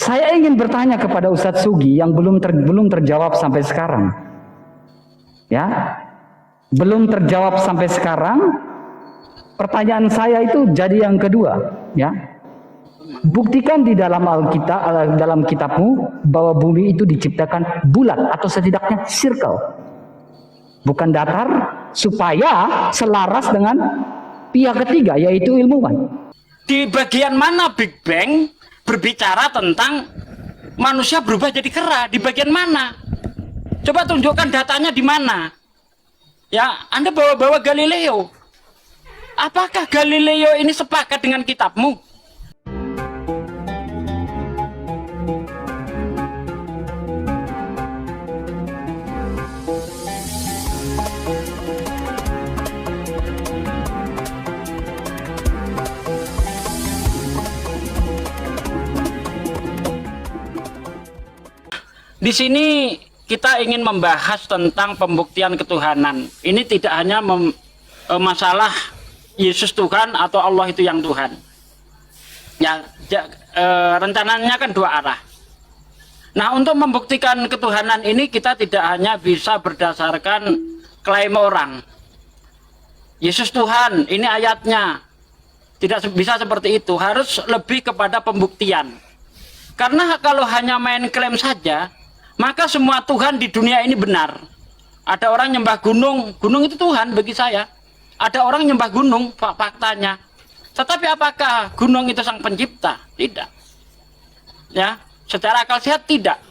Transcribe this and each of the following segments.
Saya ingin bertanya kepada Ustadz Sugi yang belum terjawab sampai sekarang. Ya, belum terjawab sampai sekarang. Pertanyaan saya itu jadi yang kedua, ya. Buktikan di dalam Alkitab, dalam kitabmu bahwa bumi itu diciptakan bulat atau setidaknya circle, bukan datar, supaya selaras dengan pihak ketiga yaitu ilmuwan. Di bagian mana Big Bang berbicara tentang manusia berubah jadi kera? Di bagian mana? Coba tunjukkan datanya di mana? Ya, Anda bawa-bawa Galileo. Apakah Galileo ini sepakat dengan kitabmu? Di sini kita ingin membahas tentang pembuktian ketuhanan. Ini tidak hanya masalah Yesus Tuhan atau Allah itu yang Tuhan. Ya, rencananya kan dua arah. Nah, untuk membuktikan ketuhanan ini kita tidak hanya bisa berdasarkan klaim orang. Yesus Tuhan, ini ayatnya. Tidak bisa seperti itu, harus lebih kepada pembuktian. Karena kalau hanya main klaim saja, maka semua Tuhan di dunia ini benar. Ada orang nyembah gunung, gunung itu Tuhan bagi saya. Ada orang nyembah gunung, faktanya. Tetapi apakah gunung itu sang pencipta? Tidak. Ya, secara akal sehat tidak.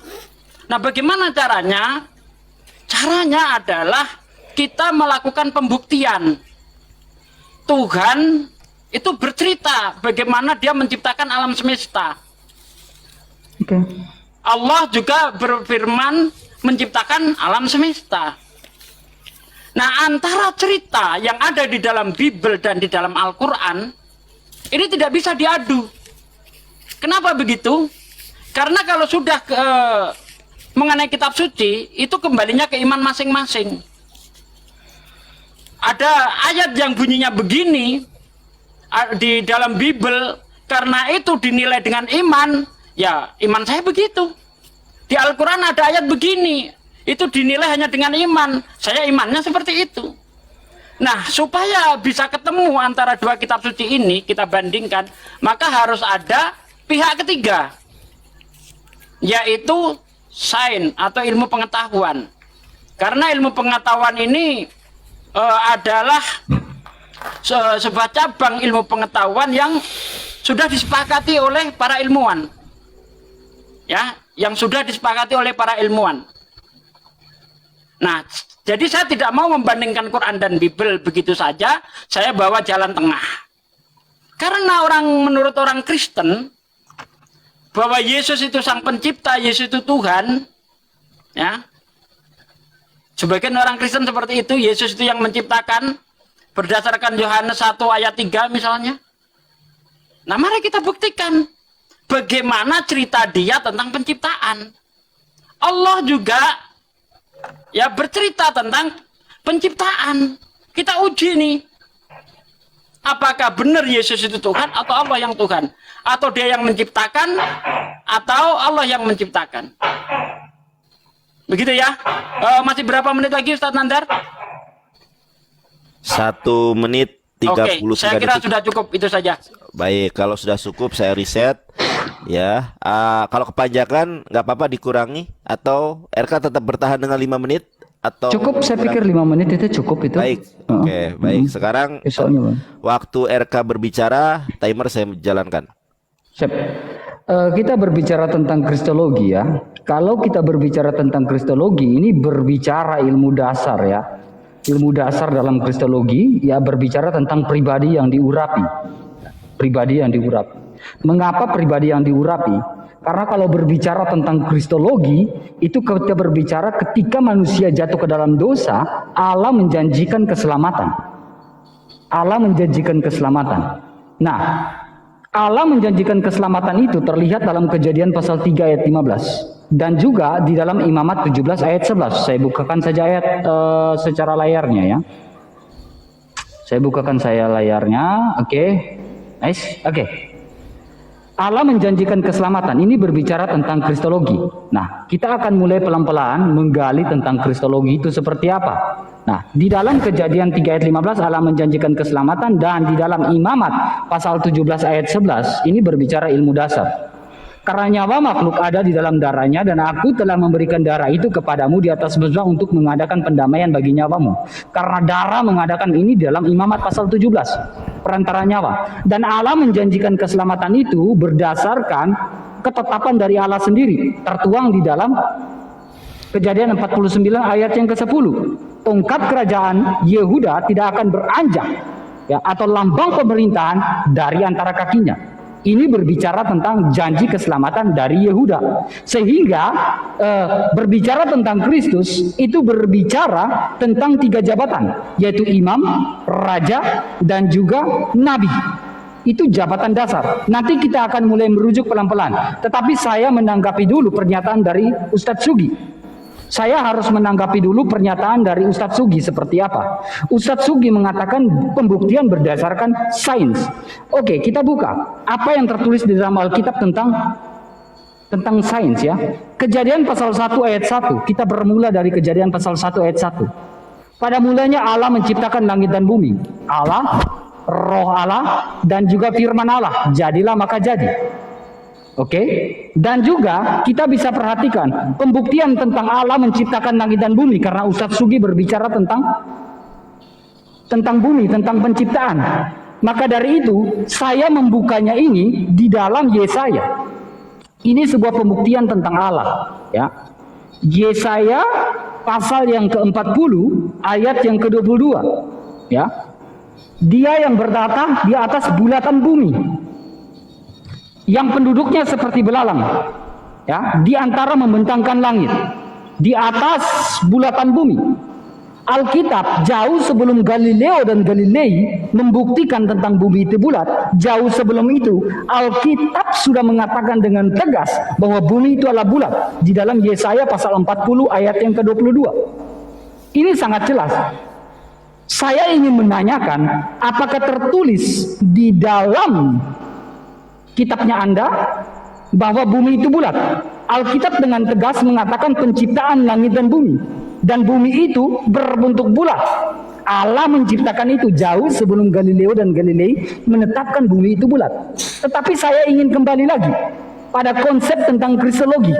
Nah, bagaimana caranya? Caranya adalah kita melakukan pembuktian. Tuhan itu bercerita bagaimana dia menciptakan alam semesta. Oke. Allah juga berfirman menciptakan alam semesta. Nah, antara cerita yang ada di dalam Bible dan di dalam Al-Quran ini tidak bisa diadu. Kenapa begitu? Karena kalau sudah mengenai kitab suci, itu kembalinya ke iman masing-masing. Ada ayat yang bunyinya begini di dalam Bible, karena itu dinilai dengan iman. Ya, iman saya begitu. Di Al-Quran ada ayat begini, itu dinilai hanya dengan iman. Saya imannya seperti itu. Nah, supaya bisa ketemu antara dua kitab suci ini, kita bandingkan, maka harus ada pihak ketiga, yaitu sains atau ilmu pengetahuan. Karena ilmu pengetahuan ini adalah sebuah cabang ilmu pengetahuan yang sudah disepakati oleh para ilmuwan. Ya, yang sudah disepakati oleh para ilmuwan. Nah, jadi saya tidak mau membandingkan Quran dan Bible begitu saja, saya bawa jalan tengah. Karena menurut orang Kristen, bahwa Yesus itu sang pencipta, Yesus itu Tuhan, ya. Sebagian orang Kristen seperti itu, Yesus itu yang menciptakan, berdasarkan Yohanes 1 ayat 3 misalnya. Nah, mari kita buktikan bagaimana cerita dia tentang penciptaan. Allah juga ya bercerita tentang penciptaan. Kita uji nih, apakah benar Yesus itu Tuhan atau Allah yang Tuhan, atau dia yang menciptakan atau Allah yang menciptakan. Begitu ya. Masih berapa menit lagi Ustadz Nandar? 1 menit 33 Oke, saya kira detik. sudah cukup, itu saja. Baik, kalau sudah cukup saya reset ya. Kalau kepanjangan nggak apa-apa dikurangi, atau RK tetap bertahan dengan 5 menit atau Cukup, saya pikir 5 menit itu cukup itu. baik. Oke, baik. Sekarang Soalnya, Bang. waktu RK berbicara, timer saya jalankan. Siap. Kita berbicara tentang kristologi ya. Kalau kita berbicara tentang kristologi, ini berbicara ilmu dasar ya. Ilmu dasar dalam kristologi ya berbicara tentang pribadi yang diurapi. Pribadi yang diurapi. Mengapa pribadi yang diurapi? Karena kalau berbicara tentang kristologi, itu kita berbicara ketika manusia jatuh ke dalam dosa, Allah menjanjikan keselamatan. Allah menjanjikan keselamatan. Nah, Allah menjanjikan keselamatan itu terlihat dalam Kejadian pasal 3 ayat 15. Dan juga di dalam Imamat 17 ayat 11. Saya bukakan saja ayat secara layarnya ya. Saya bukakan saya layarnya. Oke. Nice. Oke. Allah menjanjikan keselamatan. Ini berbicara tentang kristologi. Nah, kita akan mulai pelan-pelan menggali tentang kristologi itu seperti apa. Nah, di dalam Kejadian 3 ayat 15 Allah menjanjikan keselamatan, dan di dalam Imamat pasal 17 ayat 11 ini berbicara ilmu dasar. Karena nyawa makhluk ada di dalam darahnya, dan aku telah memberikan darah itu kepadamu di atas mezbah untuk mengadakan pendamaian bagi nyawamu. Karena darah mengadakan ini dalam Imamat pasal 17, perantara nyawa. Dan Allah menjanjikan keselamatan itu berdasarkan ketetapan dari Allah sendiri, tertuang di dalam Kejadian 49 ayat yang ke-10. Tongkat kerajaan Yehuda tidak akan beranjak, ya, atau lambang pemerintahan dari antara kakinya. Ini berbicara tentang janji keselamatan dari Yehuda. Sehingga berbicara tentang Kristus itu berbicara tentang 3 jabatan, yaitu imam, raja, dan juga nabi. Itu jabatan dasar. Nanti kita akan mulai merujuk pelan-pelan. Tetapi saya menanggapi dulu pernyataan dari Ustadz Sugi. Saya harus menanggapi dulu pernyataan dari Ustadz Sugi seperti apa. Ustadz Sugi mengatakan pembuktian berdasarkan sains. Oke, kita buka apa yang tertulis di dalam Alkitab tentang sains, ya. Kejadian pasal 1 ayat 1. Kita bermula dari Kejadian pasal 1 ayat 1. Pada mulanya Allah menciptakan langit dan bumi. Allah, Roh Allah, dan juga firman Allah. Jadilah maka jadi. Oke, dan juga kita bisa perhatikan pembuktian tentang Allah menciptakan langit dan bumi, karena Ustadz Sugi berbicara tentang bumi, tentang penciptaan. Maka dari itu saya membukanya ini di dalam Yesaya. Ini sebuah pembuktian tentang Allah, ya. Yesaya pasal yang ke-40 ayat yang ke-22, ya. Dia yang bertata di atas bulatan bumi, yang penduduknya seperti belalang, ya, di antara membentangkan langit, di atas bulatan bumi. Alkitab jauh sebelum Galileo dan Galilei membuktikan tentang bumi itu bulat, jauh sebelum itu Alkitab sudah mengatakan dengan tegas bahwa bumi itu adalah bulat di dalam Yesaya pasal 40 ayat yang ke-22. Ini sangat jelas. Saya ingin menanyakan, apakah tertulis di dalam kitabnya Anda bahwa bumi itu bulat? Alkitab dengan tegas mengatakan penciptaan langit dan bumi, dan bumi itu berbentuk bulat. Allah menciptakan itu jauh sebelum Galileo dan Galilei menetapkan bumi itu bulat. Tetapi saya ingin kembali lagi pada konsep tentang kristologi.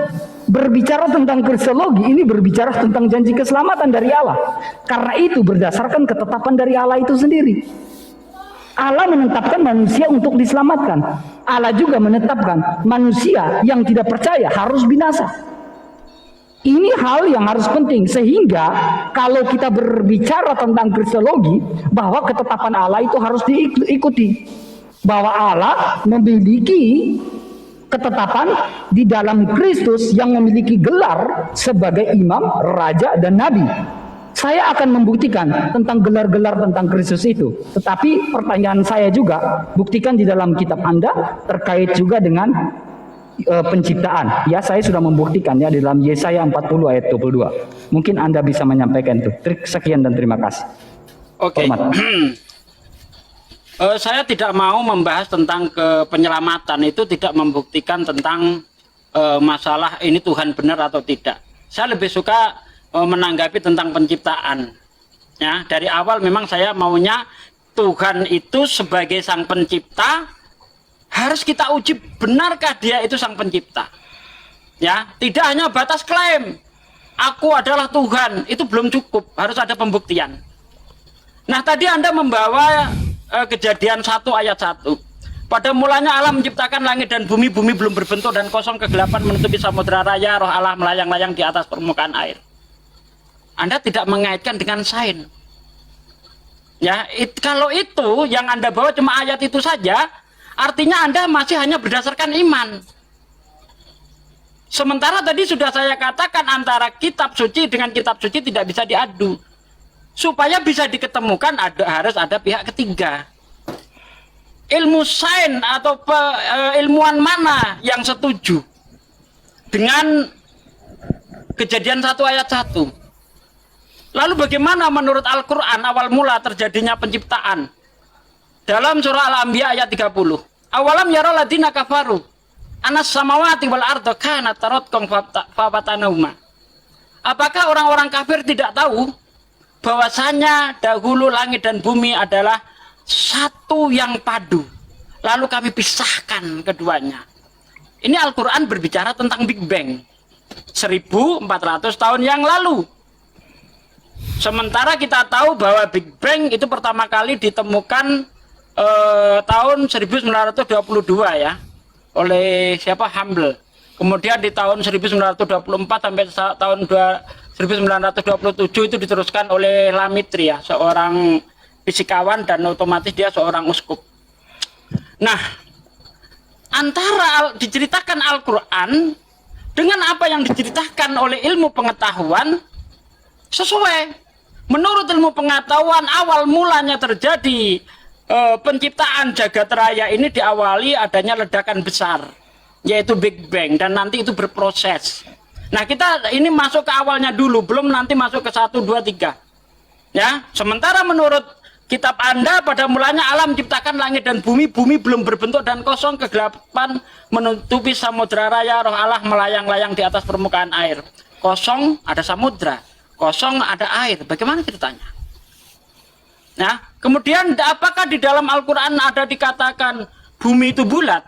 Berbicara tentang kristologi ini berbicara tentang janji keselamatan dari Allah. Karena itu berdasarkan ketetapan dari Allah itu sendiri. Allah menetapkan manusia untuk diselamatkan. Allah juga menetapkan manusia yang tidak percaya harus binasa. Ini hal yang harus penting, sehingga kalau kita berbicara tentang kristologi, bahwa ketetapan Allah itu harus diikuti. Bahwa Allah memiliki ketetapan di dalam Kristus yang memiliki gelar sebagai imam, raja, dan nabi. Saya akan membuktikan tentang gelar-gelar tentang Kristus itu. Tetapi pertanyaan saya juga, buktikan di dalam kitab Anda terkait juga dengan penciptaan. Ya, saya sudah membuktikan ya di dalam Yesaya 40 ayat 22. Mungkin Anda bisa menyampaikan itu. Sekian dan terima kasih. Oke. Saya tidak mau membahas tentang penyelamatan, itu tidak membuktikan tentang masalah ini Tuhan benar atau tidak. Saya lebih suka menanggapi tentang penciptaan. Ya, dari awal memang saya maunya Tuhan itu sebagai sang pencipta harus kita uji, benarkah dia itu sang pencipta. Ya, tidak hanya batas klaim aku adalah Tuhan, itu belum cukup, harus ada pembuktian. Nah, tadi Anda membawa Kejadian 1 ayat 1. Pada mulanya Allah menciptakan langit dan bumi, bumi belum berbentuk dan kosong, kegelapan menutupi samudera raya, roh Allah melayang-layang di atas permukaan air. Anda tidak mengaitkan dengan sains. Ya, kalau itu yang Anda bawa cuma ayat itu saja, artinya Anda masih hanya berdasarkan iman. Sementara tadi sudah saya katakan antara kitab suci dengan kitab suci tidak bisa diadu. Supaya bisa diketemukan harus ada pihak ketiga. Ilmu sains atau ilmuwan mana yang setuju dengan Kejadian 1 ayat 1? Lalu bagaimana menurut Al-Quran awal mula terjadinya penciptaan? Dalam surah Al-Anbiya ayat 30. Awalam yara ladina kafaru anas samawati wal ardo kanat taratqan fafatanauma. Apakah orang-orang kafir tidak tahu bahwasanya dahulu langit dan bumi adalah satu yang padu, lalu kami pisahkan keduanya. Ini Al-Quran berbicara tentang Big Bang 1400 tahun yang lalu. Sementara kita tahu bahwa Big Bang itu pertama kali ditemukan tahun 1922 ya, oleh siapa? Hubble. Kemudian di tahun 1924 sampai tahun 1927 itu diteruskan oleh Lamaitre ya, seorang fisikawan dan otomatis dia seorang uskup. Nah, antara diceritakan Al-Quran dengan apa yang diceritakan oleh ilmu pengetahuan sesuai. Menurut ilmu pengetahuan, awal mulanya terjadi penciptaan jagat raya ini diawali adanya ledakan besar, yaitu Big Bang, dan nanti itu berproses. Nah, kita ini masuk ke awalnya dulu, belum nanti masuk ke 1, 2, 3 ya. Sementara menurut kitab Anda, pada mulanya alam menciptakan langit dan bumi, bumi belum berbentuk dan kosong, kegelapan menutupi samudra raya, roh Allah melayang-layang di atas permukaan air. Kosong ada samudra, kosong ada air. Bagaimana ceritanya? Nah, kemudian apakah di dalam Al-Quran ada dikatakan bumi itu bulat?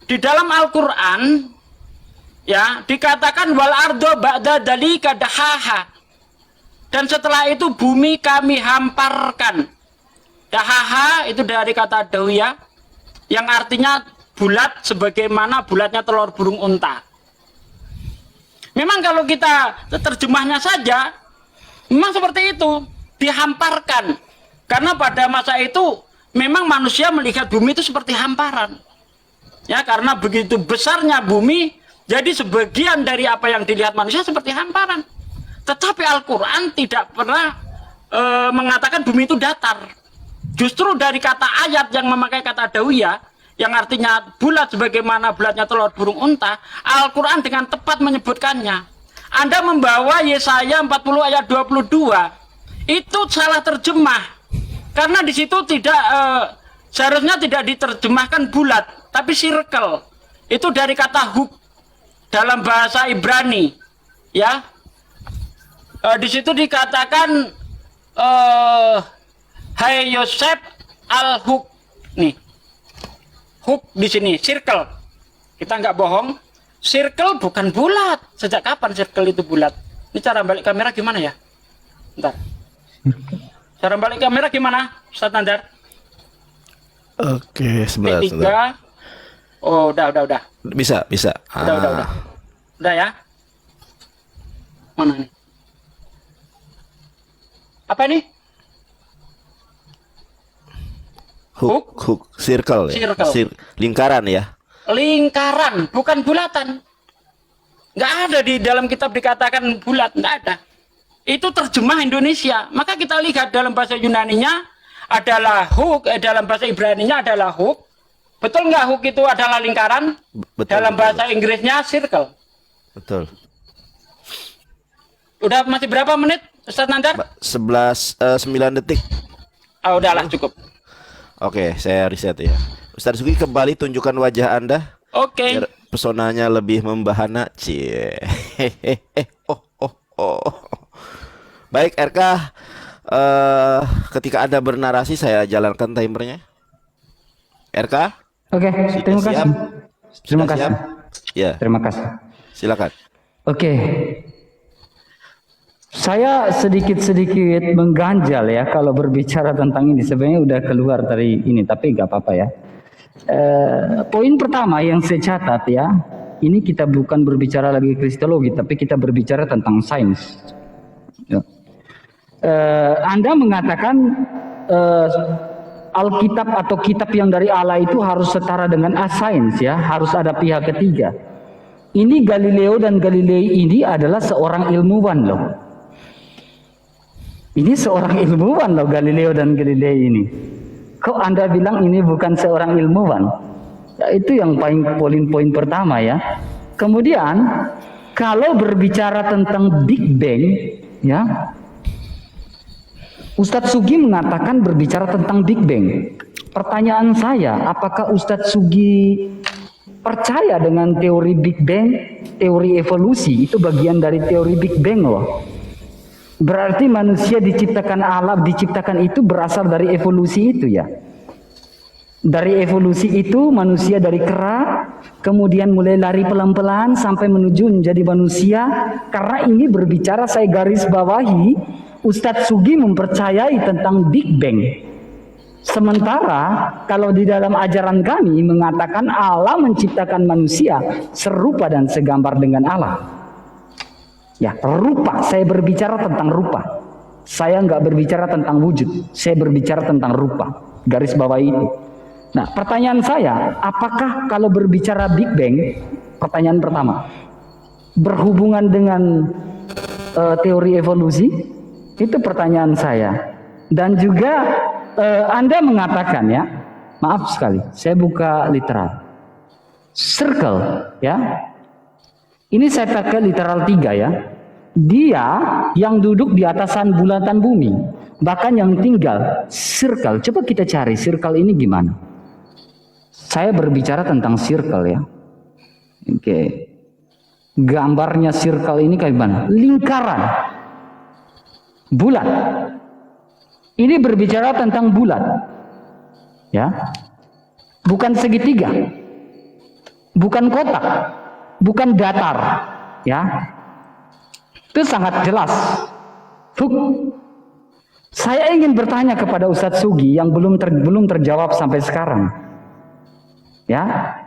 Di dalam Al-Quran ya dikatakan wal ardo ba'da dzalika dahaha, dan setelah itu bumi kami hamparkan. Dahaha itu dari kata dawiyah yang artinya bulat, sebagaimana bulatnya telur burung unta. Memang kalau kita terjemahnya saja memang seperti itu, dihamparkan. Karena pada masa itu memang manusia melihat bumi itu seperti hamparan. Ya, karena begitu besarnya bumi, jadi sebagian dari apa yang dilihat manusia seperti hamparan. Tetapi Al-Quran tidak pernah mengatakan bumi itu datar. Justru dari kata ayat yang memakai kata dawiyah, yang artinya bulat sebagaimana bulatnya telur burung unta, Al-Quran dengan tepat menyebutkannya. Anda membawa Yesaya 40 ayat 22, itu salah terjemah. Karena di situ tidak seharusnya tidak diterjemahkan bulat, tapi circle. Itu dari kata huk dalam bahasa Ibrani, ya. Di situ dikatakan Hai Yosef al-Huk. Nih, huk di sini circle. Kita nggak bohong, circle bukan bulat. Sejak kapan circle itu bulat? Ini cara balik kamera gimana ya? Bentar. Cara balik kamera gimana, Ustaz Nandar? Oke, sebentar. Oh, udah. Bisa. Udah. Udah ya? Mana nih? Apa nih? Hook, circle ya. Lingkaran ya. Lingkaran, bukan bulatan. Nggak ada di dalam kitab dikatakan bulat, nggak ada. Itu terjemah Indonesia. Maka kita lihat dalam bahasa Yunaninya adalah hook, dalam bahasa Ibraninya adalah hook. Betul nggak hook itu adalah lingkaran? Betul, dalam bahasa Inggrisnya circle. Betul. Udah masih berapa menit, Ustaz Nandar? 9 detik. Oh, udahlah cukup. Oke, saya riset ya. Ustaz Sugi, kembali tunjukkan wajah Anda. Oke. Biar pesonanya lebih membahana. Cie. Baik, RK, ketika Anda bernarasi saya jalankan timernya. RK? Oke, terima kasih. Siap? Terima Sudah kasih. siap? Ya, Terima kasih. silakan. Oke. Saya sedikit-sedikit mengganjal ya kalau berbicara tentang ini. Sebenarnya udah keluar dari ini, tapi nggak apa-apa ya. Poin pertama yang saya catat ya, ini kita bukan berbicara lagi kristologi, tapi kita berbicara tentang sains. Ya. Anda mengatakan Alkitab atau kitab yang dari Allah itu harus setara dengan sains ya, harus ada pihak ketiga. Ini Galileo dan Galilei ini adalah seorang ilmuwan loh. Ini seorang ilmuwan loh, Galileo dan Galilei ini. Kok Anda bilang ini bukan seorang ilmuwan? Ya, itu yang poin pertama ya. Kemudian kalau berbicara tentang Big Bang ya, Ustadz Sugi mengatakan berbicara tentang Big Bang. Pertanyaan saya, apakah Ustadz Sugi percaya dengan teori Big Bang, teori evolusi, itu bagian dari teori Big Bang loh. Berarti manusia diciptakan alam, diciptakan itu berasal dari evolusi itu ya. Dari evolusi itu manusia dari kera, kemudian mulai lari pelan-pelan sampai menuju menjadi manusia. Karena ini berbicara, saya garis bawahi, Ustadz Sugi mempercayai tentang Big Bang. Sementara kalau di dalam ajaran kami mengatakan Allah menciptakan manusia serupa dan segambar dengan Allah. Ya, rupa. Saya berbicara tentang rupa. Saya nggak berbicara tentang wujud. Saya berbicara tentang rupa. Garis bawah itu. Nah, pertanyaan saya, apakah kalau berbicara Big Bang, pertanyaan pertama, berhubungan dengan teori evolusi? Itu pertanyaan saya. Dan juga Anda mengatakan ya, maaf sekali, saya buka literal. Circle, ya. Ini saya pakai literal 3 ya. Dia yang duduk di atasan bulatan bumi, bahkan yang tinggal circle. Coba kita cari circle ini gimana. Saya berbicara tentang circle ya. Oke. Gambarnya circle ini kayak gimana? Lingkaran. Bulat. Ini berbicara tentang bulat. Ya. Bukan segitiga. Bukan kotak. Bukan datar, ya. Itu sangat jelas. Saya ingin bertanya kepada Ustadz Sugi yang belum terjawab sampai sekarang. Ya.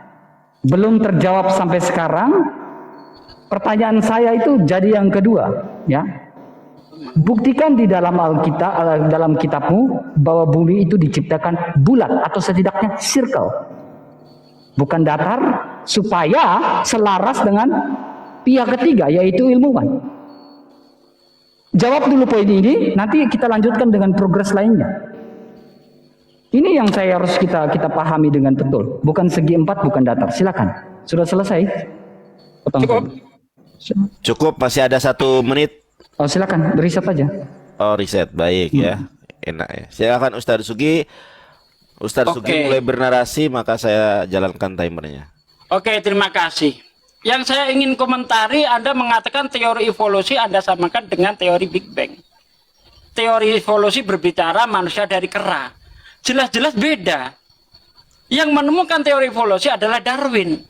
Belum terjawab sampai sekarang. Pertanyaan saya itu jadi yang kedua, ya. Buktikan di dalam Alkitab, dalam kitabmu bahwa bumi itu diciptakan bulat atau setidaknya circle. Bukan datar, supaya selaras dengan pihak ketiga, yaitu ilmuwan. Jawab dulu poin ini, nanti kita lanjutkan dengan progres lainnya. Ini yang saya harus kita pahami dengan betul. Bukan segi 4, bukan datar. Silakan. Sudah selesai? Cukup. Cukup, masih ada 1 menit. Oh, silakan, beriset aja. Oh, riset, baik ya. Enak ya. Silakan Ustadz Sugi. Ustadz Sugi mulai bernarasi, maka saya jalankan timernya. Oke, terima kasih. Yang saya ingin komentari, Anda mengatakan teori evolusi Anda samakan dengan teori Big Bang. Teori evolusi berbicara manusia dari kera. Jelas-jelas beda. Yang menemukan teori evolusi adalah Darwin.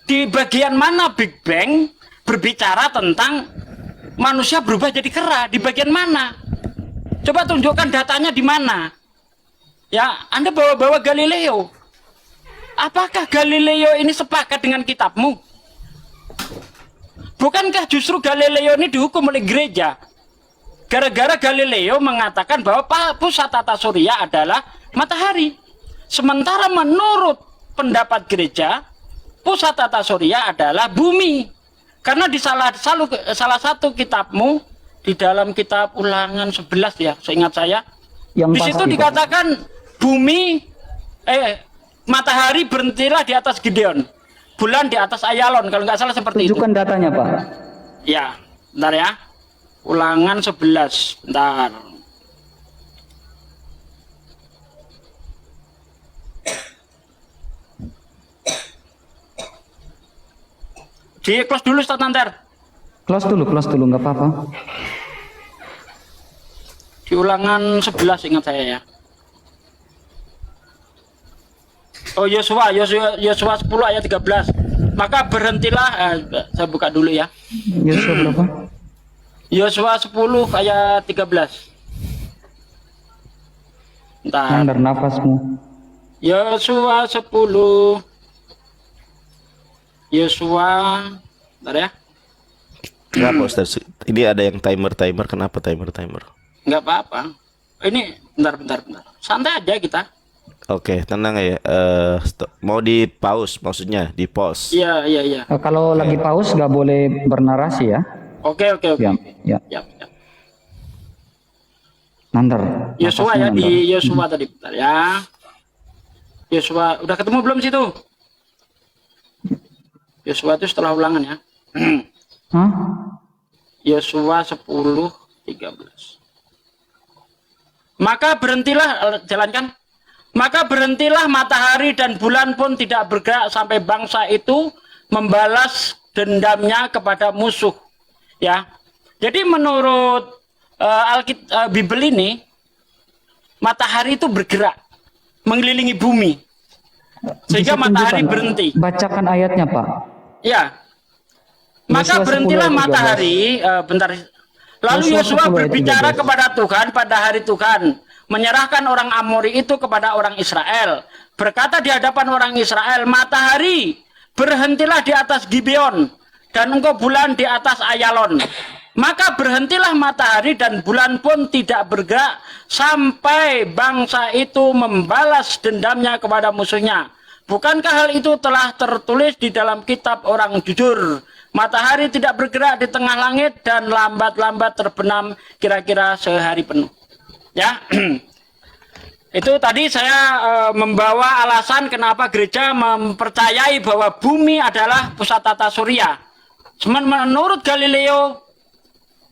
Di bagian mana Big Bang berbicara tentang manusia berubah jadi kera? Di bagian mana? Coba tunjukkan datanya di mana. Ya, Anda bawa-bawa Galileo. Apakah Galileo ini sepakat dengan kitabmu? Bukankah justru Galileo ini dihukum oleh gereja? Gara-gara Galileo mengatakan bahwa pusat tata surya adalah matahari. Sementara menurut pendapat gereja, pusat tata surya adalah bumi. Karena di salah satu kitabmu, di dalam kitab Ulangan 11 ya, seingat saya, di situ dikatakan bumi, matahari berhentilah di atas Gideon, bulan di atas Ayalon, kalau nggak salah seperti itu. Tunjukkan datanya, Pak. Ya, bentar ya. Ulangan 11, bentar. Di close dulu, Ustaz Nantar. Close dulu, nggak apa-apa. Di Ulangan 11 ingat saya ya. Oh, Yosua 10 ayat 13. Maka berhentilah, saya buka dulu ya. Yosua berapa? Yosua 10 ayat 13. Bentar. Nandar nafasmu. Yosua 10. Yosua, bentar ya. Kenapa Ustaz? Ini ada yang timer. Kenapa timer? Nggak apa-apa. Ini bentar. Santai aja kita. Oke, tenang ya. Mau di pause, maksudnya di pause. Iya. Kalau lagi pause nggak boleh bernarasi ya. Oke. Ya. Ya. Nandar. Yosua ya, di Yosua tadi, bentar ya. Yosua, udah ketemu belum situ? Yosua itu setelah Ulangan ya. Hah? Yosua 10:13. Maka berhentilah, jalankan. Maka berhentilah matahari dan bulan pun tidak bergerak sampai bangsa itu membalas dendamnya kepada musuh. Ya, jadi menurut Bible ini, matahari itu bergerak mengelilingi bumi sehingga Bisa matahari tunjukkan, berhenti. Bacakan ayatnya, Pak. Ya, maka Yosua 10 berhentilah ayat 13. matahari. Bentar. Lalu Yosua Yosua 10 ayat berbicara 13. kepada Tuhan pada hari Tuhan, menyerahkan orang Amori itu kepada orang Israel. Berkata di hadapan orang Israel, matahari, berhentilah di atas Gibeon, dan engkau bulan di atas Ayalon. Maka berhentilah matahari dan bulan pun tidak bergerak sampai bangsa itu membalas dendamnya kepada musuhnya. Bukankah hal itu telah tertulis di dalam kitab orang jujur? Matahari tidak bergerak di tengah langit dan lambat-lambat terbenam kira-kira sehari penuh. Ya, itu tadi saya membawa alasan kenapa gereja mempercayai bahwa bumi adalah pusat tata surya. Menurut Galileo,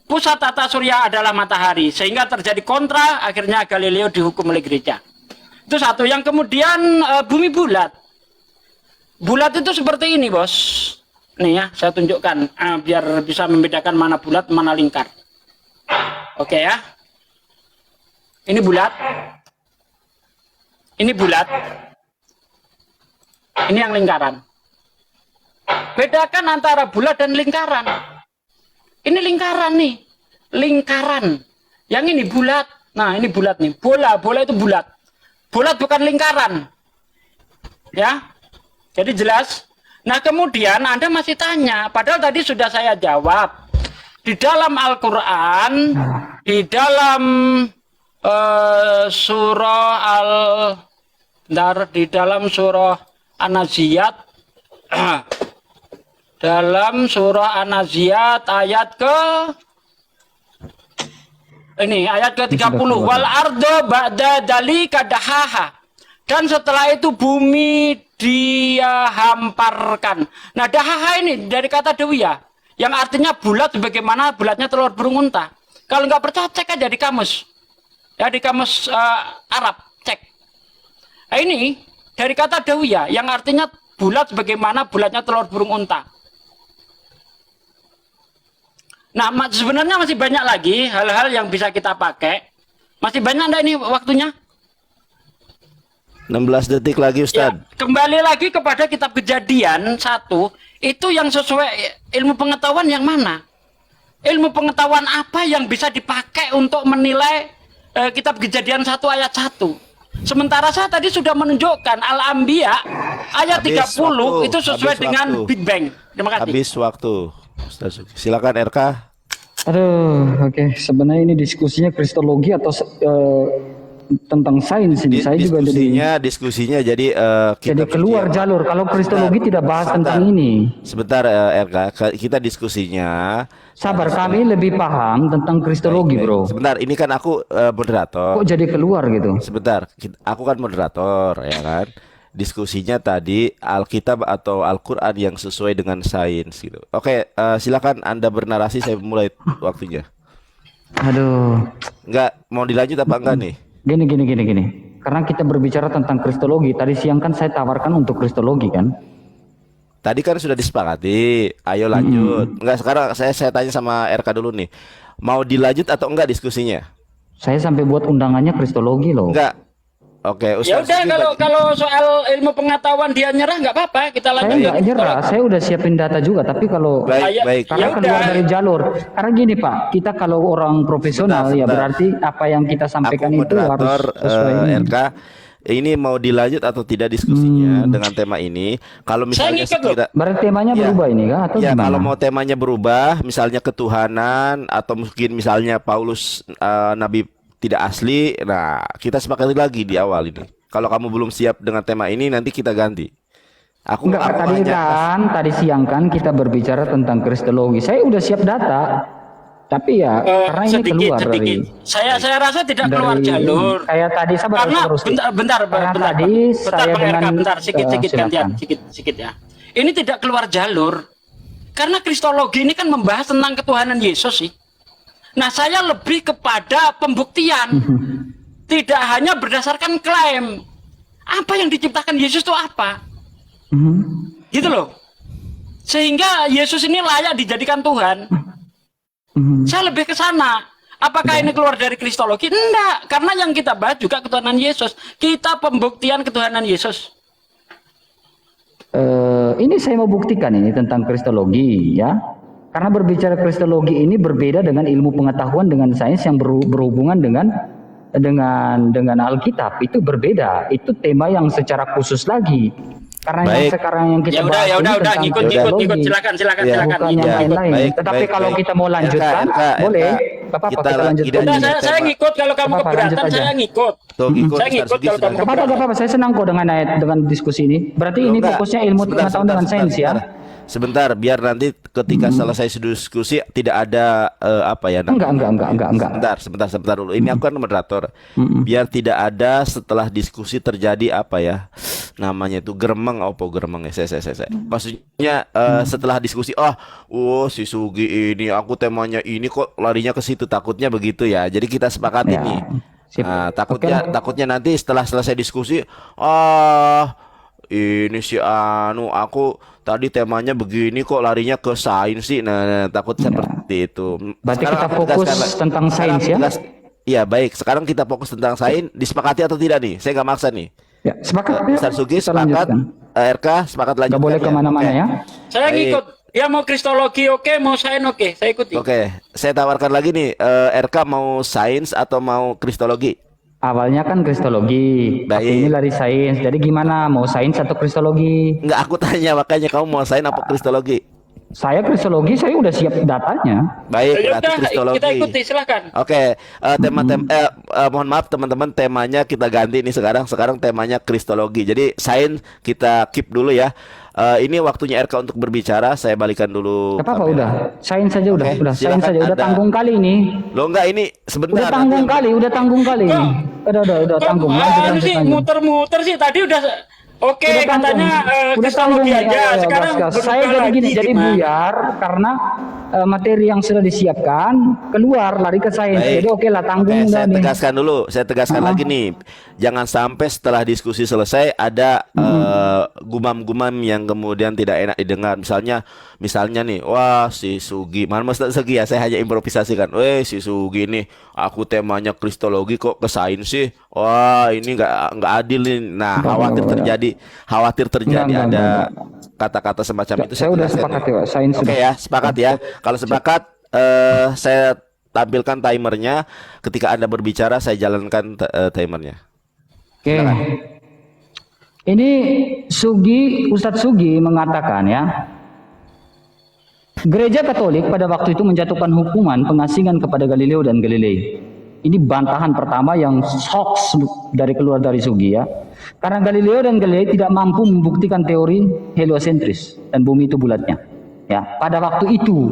pusat tata surya adalah matahari, sehingga terjadi kontra, akhirnya Galileo dihukum oleh gereja. Itu satu. Yang kemudian bumi bulat. Bulat itu seperti ini, bos. Nih ya, saya tunjukkan biar bisa membedakan mana bulat, mana lingkar. Oke ya. Ini bulat. Ini bulat. Ini yang lingkaran. Bedakan antara bulat dan lingkaran. Ini lingkaran nih. Lingkaran. Yang ini bulat. Nah, ini bulat nih. Bola itu bulat. Bulat bukan lingkaran. Ya. Jadi jelas. Nah, kemudian Anda masih tanya, padahal tadi sudah saya jawab. Di dalam Al-Qur'an, di dalam di dalam surah An-Naziyat, dalam surah An-Naziyat ayat ayat ke-30, wal ardo ba'da dalika dahaha, dan setelah itu bumi dia hamparkan. Nah, dahaha ini dari kata dawiyah yang artinya bulat, sebagaimana bulatnya telur burung unta. Kalau nggak percaya, cek aja di kamus. Ya, di kamus Arab, cek. Nah, ini dari kata dawiyah yang artinya bulat sebagaimana bulatnya telur burung unta. Nah, sebenarnya masih banyak lagi hal-hal yang bisa kita pakai. Masih banyak enggak ini waktunya? 16 detik lagi, Ya, Ustadz. kembali lagi kepada kitab Kejadian 1, itu yang sesuai ilmu pengetahuan yang mana? Ilmu pengetahuan apa yang bisa dipakai untuk menilai kitab Kejadian 1 ayat 1? Sementara saya tadi sudah menunjukkan Al-Anbiya ayat 30 itu sesuai dengan Big Bang. Terima kasih. Habis waktu. Ustaz, silakan RK. Aduh, oke. Sebenarnya ini diskusinya kristologi atau tentang sains ini. Saya juga Diskusinya jadi jadi keluar jalur. Kalau kristologi tidak bahas tentang ini. Sebentar RK, kita diskusinya. Sabar, kami lebih paham tentang kristologi, Baik. bro. Sebentar, ini kan aku moderator. Kok jadi keluar gitu? Sebentar, aku kan moderator, ya kan. Diskusinya tadi Alkitab atau Al-Quran yang sesuai dengan sains gitu. Oke, silakan Anda bernarasi, saya mulai waktunya. Aduh. Enggak, mau dilanjut apa enggak nih? Gini. Karena kita berbicara tentang kristologi. Tadi siang kan saya tawarkan untuk kristologi kan. Tadi kan sudah disepakati. Ayo lanjut. Enggak, sekarang saya tanya sama RK dulu nih. Mau dilanjut atau enggak diskusinya? Saya sampai buat undangannya kristologi loh. Enggak. Oke, Ya udah, kalau soal ilmu pengetahuan dia nyerah nggak apa-apa, kita Saya lanjut. nggak nyerah, saya udah siapin data juga. Tapi kalau baik. karena Ya keluar udah. dari jalur, karena gini Pak, kita kalau orang profesional ya Sebentar. berarti apa yang kita sampaikan Aku itu harus moderator sesuai ini. RK. Ini mau dilanjut atau tidak diskusinya dengan tema ini? Kalau misalnya ngikut loh. Berarti temanya Ya. berubah ini kah atau Ya, gimana? kalau mau temanya berubah, misalnya ketuhanan atau mungkin misalnya Paulus nabi tidak asli, nah kita sepakati lagi di awal ini. Kalau kamu belum siap dengan tema ini, nanti kita ganti. Enggak, tadi siang kan kita berbicara tentang kristologi. Saya udah siap data. Tapi ya karena ini keluar dari Saya rasa tidak keluar dari jalur. Kayak tadi sabar Karena terus. bentar, Karena tadi saya Bang dengan RK, bentar, sedikit gantian, silakan. sedikit ya. Ini tidak keluar jalur. Karena kristologi ini kan membahas tentang ketuhanan Yesus sih. Nah, saya lebih kepada pembuktian. Tidak hanya berdasarkan klaim. apa yang diciptakan Yesus itu apa? Mhm. Gitu loh. Sehingga Yesus ini layak dijadikan Tuhan. Mhm. Saya lebih ke sana. Apakah ini keluar dari kristologi? Enggak, karena yang kita bahas juga ketuhanan Yesus. Kita pembuktian ketuhanan Yesus. Ini saya mau buktikan ini tentang kristologi ya. Karena berbicara kristologi ini berbeda dengan ilmu pengetahuan dengan sains yang berhubungan dengan Alkitab. Itu berbeda. Itu tema yang secara khusus lagi. Karena yang Baik. sekarang yang kita Ya bahas ini udah, tentang ngikut, kristologi, silakan, Ya, silakan. bukan yang Iya. lain-lain. Baik, Tetapi baik, kalau baik. kita mau lanjutkan, RK, boleh. RK. Gak apa-apa, Kita kita lanjutkan. gini Udah, aja. saya ngikut. Kalau kamu Apa-apa, keberatan, lanjut aja. saya ngikut. Tuh, ikut Saya Ustaz ngikut Sugi kalau sudah. kamu Gak apa-apa, gak apa-apa. Saya senang kok dengan diskusi ini. Berarti ini Enggak. fokusnya ilmu pengetahuan dengan sains ya. Sebentar, biar nanti ketika selesai diskusi tidak ada apa ya namanya. Enggak. Sebentar dulu. Ini aku kan moderator. Biar tidak ada setelah diskusi terjadi apa ya namanya itu geremeng ya. Saya. Maksudnya setelah diskusi, si Sugi ini aku temanya ini kok larinya ke situ, takutnya begitu ya. Jadi kita sepakat Ya, ini. sip. Takutnya nanti setelah selesai diskusi, ini si aku tadi temanya begini kok larinya ke sains sih. Nah, takut seperti itu. Berarti Sekarang kita aku fokus tegaskan, tentang sains ya? Iya baik. Sekarang kita fokus tentang sains. Disepakati atau tidak nih? Saya nggak maksa nih. Ya, sepakat ya. Ustaz Sugi Kita sepakat. lanjutkan. RK sepakat lanjutkan. Gak boleh kemana-mana Oke. ya. Saya Baik. ngikut. Ya mau kristologi oke, mau sains oke, saya ikuti. Oke, saya tawarkan lagi nih. RK mau sains atau mau kristologi? Awalnya kan kristologi, Baik. tapi ini lari sains. Jadi gimana? Mau sains atau kristologi? Enggak, aku tanya makanya kamu mau sains apa kristologi? Saya kristologi, saya udah siap datanya. Baik, Ya berarti udah, kristologi. kita ikuti, silahkan. Oke, mohon maaf teman-teman, temanya kita ganti nih sekarang. Sekarang temanya kristologi. Jadi sains kita keep dulu ya. Ini waktunya RK untuk berbicara. Saya balikan dulu. Gak apa-apa, kamera. udah. Sains saja udah. Oke, Udah sains silakan saja. Udah Anda. tanggung kali ini. Loh enggak, ini sebentar. Udah tanggung nanti- kali, udah tanggung kali ini. Udah tanggung. Lanjut. sih muter-muter sih tadi udah oke Udah tanggung. katanya Udah tanggung kristologi aja. ya, Sekarang gas. Saya berubah jadi gini, lagi, jadi gimana? buyar karena materi yang sudah disiapkan keluar lari ke sains. Baik. Jadi oke lah tanggung Oke, udah saya nih. tegaskan dulu. Saya tegaskan lagi nih. Jangan sampai setelah diskusi selesai ada gumam-gumam yang kemudian tidak enak didengar. Misalnya nih, wah si Sugi, mana Mas Sugi ya, saya hanya improvisasikan. Si Sugi nih, aku temanya kristologi kok ke sains sih. Wah, ini nggak adil nih. Nah, khawatir terjadi Enggak, ada enggak. kata-kata semacam itu. Saya udah tegaskan sepakat nih. ya, Pak. Sains Oke sudah. ya, sepakat ya. Kalau sepakat, saya tampilkan timernya. Ketika Anda berbicara, saya jalankan timernya. Oke. Ini Ustadz Sugi mengatakan ya, Gereja Katolik pada waktu itu menjatuhkan hukuman pengasingan kepada Galileo dan Galilei. Ini bantahan pertama yang hoax keluar dari Sugi ya. Karena Galileo dan Galilei tidak mampu membuktikan teori heliosentris dan bumi itu bulatnya. Ya, pada waktu itu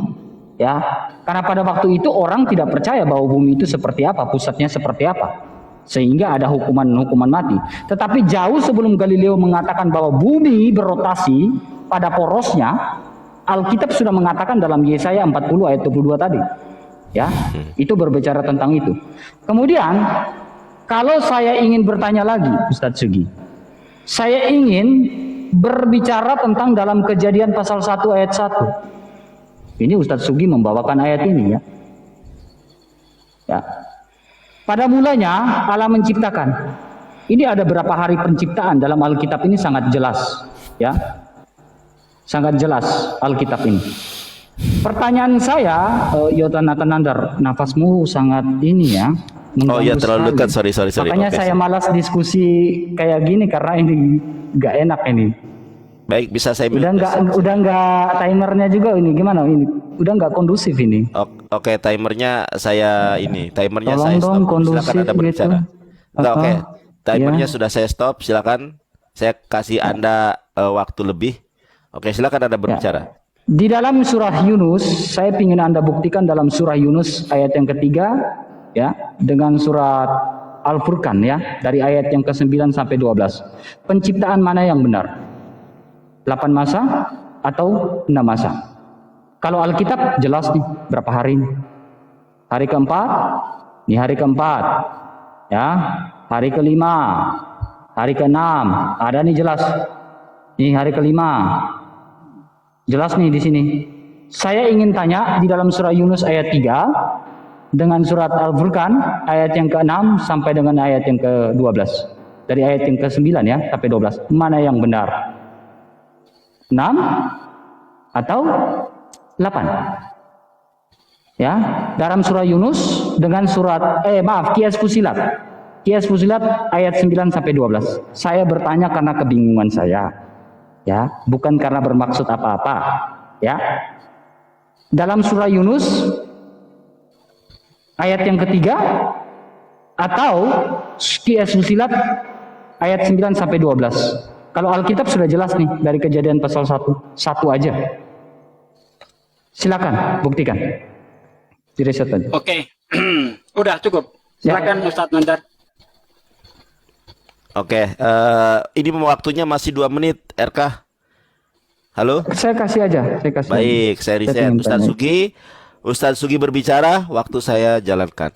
ya. Karena pada waktu itu orang tidak percaya bahwa bumi itu seperti apa, pusatnya seperti apa. Sehingga ada hukuman mati. Tetapi jauh sebelum Galileo mengatakan bahwa bumi berotasi pada porosnya, Alkitab sudah mengatakan dalam Yesaya 40 ayat 22 tadi. Ya, itu berbicara tentang itu. Kemudian, kalau saya ingin bertanya lagi, Ustadz Sugi, saya ingin berbicara tentang dalam Kejadian pasal 1 ayat 1. Ini Ustadz Sugi membawakan ayat ini ya. Ya. Pada mulanya Allah menciptakan. Ini ada berapa hari penciptaan dalam Alkitab ini sangat jelas, ya. Sangat jelas Alkitab ini. Pertanyaan saya, Yonatan Nandar, nafasmu sangat ini ya. Oh iya, mengganggu terlalu sekali. dekat, sorry. Makanya Oke, saya siap. malas diskusi kayak gini karena ini nggak enak ini. Baik, bisa saya Udah nggak timernya juga ini gimana ini? Udah nggak kondusif ini. Oke, timernya saya Tolong saya dong, stop. kondusif Silakan Anda berbicara. gitu. Enggak, oke. Timernya Ya. sudah saya stop, silakan. Saya kasih Anda waktu lebih. Oke, silakan Anda berbicara. Di dalam surah Yunus, saya ingin Anda buktikan dalam surah Yunus ayat yang ketiga, ya, dengan surat Al-Furqan ya, dari ayat yang ke-9 sampai 12. Penciptaan mana yang benar? 8 masa atau 6 masa? Kalau Alkitab jelas nih berapa hari ini. Hari keempat, ini hari keempat. Ya, hari kelima. Hari ke-6 ada nih jelas. Ini hari ke-5. Jelas nih di sini. Saya ingin tanya di dalam surah Yunus ayat 3 dengan surat Al-Furqan ayat yang ke-6 sampai dengan ayat yang ke-12. Dari ayat yang ke-9 ya sampai 12. Mana yang benar? 6 atau 8? Ya, dalam surah Yunus dengan surat Qiyas Fusilat. Qiyas Fusilat ayat 9 sampai 12. Saya bertanya karena kebingungan saya. Ya, bukan karena bermaksud apa-apa. Ya. Dalam surah Yunus ayat yang ketiga atau Qiyas Fusilat ayat 9 sampai 12. Kalau Alkitab sudah jelas nih dari Kejadian pasal 1. Satu aja. Silakan buktikan. Direset tadi. Oke. Udah cukup. Silakan Ustadz Nandar. Oke, ini waktunya masih 2 menit, RK. Halo? Saya kasih aja. Baik, saya riset. Ustadz Sugi berbicara, waktu saya jalankan.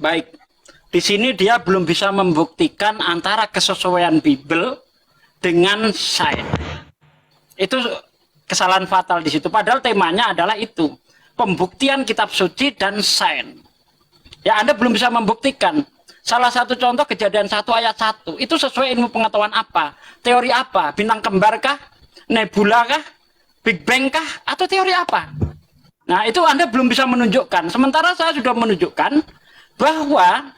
Baik. Di sini dia belum bisa membuktikan antara kesesuaian Bible dengan sains. Itu kesalahan fatal di situ. Padahal temanya adalah itu. Pembuktian kitab suci dan sains. Ya, Anda belum bisa membuktikan. Salah satu contoh Kejadian 1 ayat 1. Itu sesuai ilmu pengetahuan apa? Teori apa? Bintang kembar kah? Nebula kah? Big Bang kah? Atau teori apa? Nah, itu Anda belum bisa menunjukkan. Sementara saya sudah menunjukkan bahwa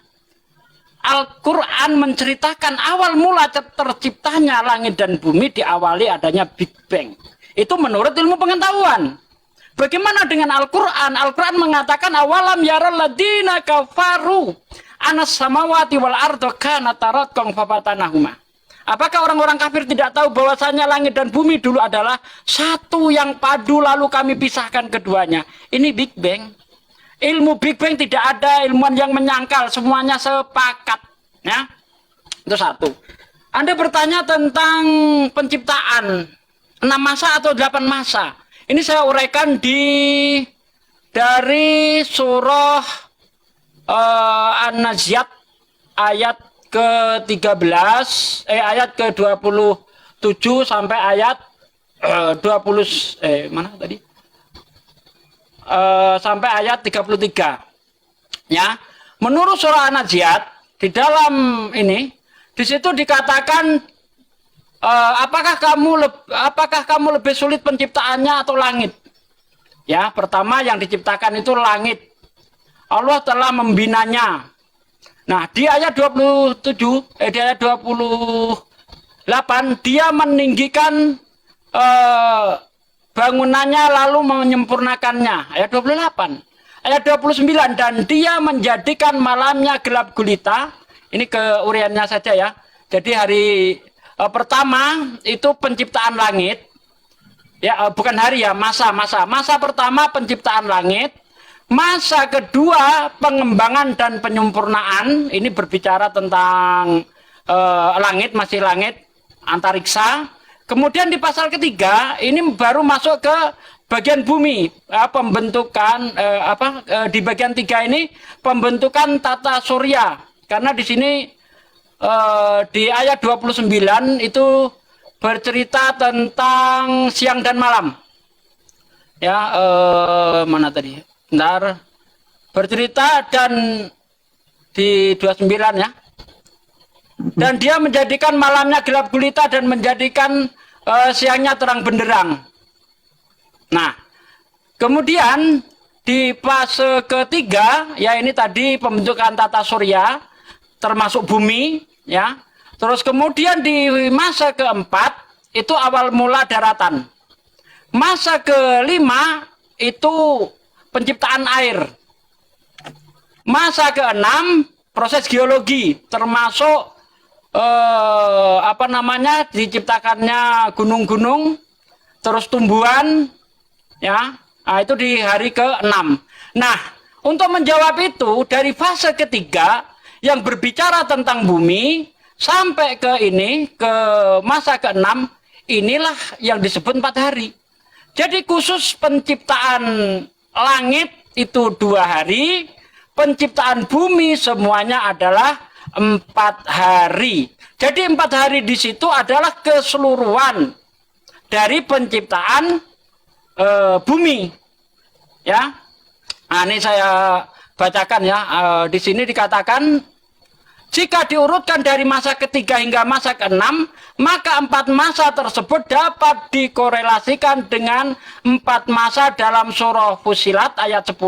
Al-Quran menceritakan awal mula terciptanya langit dan bumi diawali adanya Big Bang. Itu menurut ilmu pengetahuan. Bagaimana dengan Al-Quran? Al-Quran mengatakan awalam yaral ladina kafaru anas samawati wal ardo kanata ratqan fafatanahuma. Apakah orang-orang kafir tidak tahu bahwasanya langit dan bumi dulu adalah satu yang padu lalu kami pisahkan keduanya? Ini Big Bang. Ilmu Big Bang tidak ada ilmuwan yang menyangkal, semuanya sepakat. Ya, itu satu. Anda bertanya tentang penciptaan 6 masa atau 8 masa. Ini saya uraikan dari surah An-Naziat ayat ke-13, ayat ke-27 sampai ayat 20 mana tadi? Sampai ayat 33. Ya. Menurut surah An-Naziat di dalam ini di situ dikatakan apakah kamu lebih sulit penciptaannya atau langit? Ya, pertama yang diciptakan itu langit. Allah telah membinanya. Nah, di ayat 27 di ayat 28 dia meninggikan bangunannya lalu menyempurnakannya. Ayat 28. Ayat 29 dan dia menjadikan malamnya gelap gulita. Ini keuriannya saja ya. Jadi hari pertama itu penciptaan langit. Ya, bukan hari ya, masa pertama penciptaan langit. Masa kedua pengembangan dan penyempurnaan. Ini berbicara tentang langit, masih langit antariksa. Kemudian di pasal ketiga ini baru masuk ke bagian bumi, pembentukan di bagian 3 ini pembentukan tata surya. Karena di sini di ayat 29 itu bercerita tentang siang dan malam. Ya, mana tadi? Bentar. Bercerita dan di 29 ya. Dan dia menjadikan malamnya gelap gulita dan menjadikan siangnya terang benderang. Nah, kemudian di fase ketiga, ya ini tadi pembentukan tata surya, termasuk bumi, ya. Terus kemudian di masa keempat, itu awal mula daratan. Masa kelima, itu penciptaan air. Masa keenam, proses geologi, termasuk diciptakannya gunung-gunung, terus tumbuhan, ya. Nah, itu di hari ke-6. Nah, untuk menjawab itu dari fase ketiga yang berbicara tentang bumi sampai ke masa ke-6, inilah yang disebut 4 hari. Jadi khusus penciptaan langit itu 2 hari, penciptaan bumi semuanya adalah 4 hari. Jadi 4 hari di situ adalah keseluruhan dari penciptaan bumi. Ya, nah, ini saya bacakan ya. Di sini dikatakan, jika diurutkan dari masa ketiga hingga masa keenam, maka 4 masa tersebut dapat dikorelasikan dengan 4 masa dalam surah Fussilat ayat 10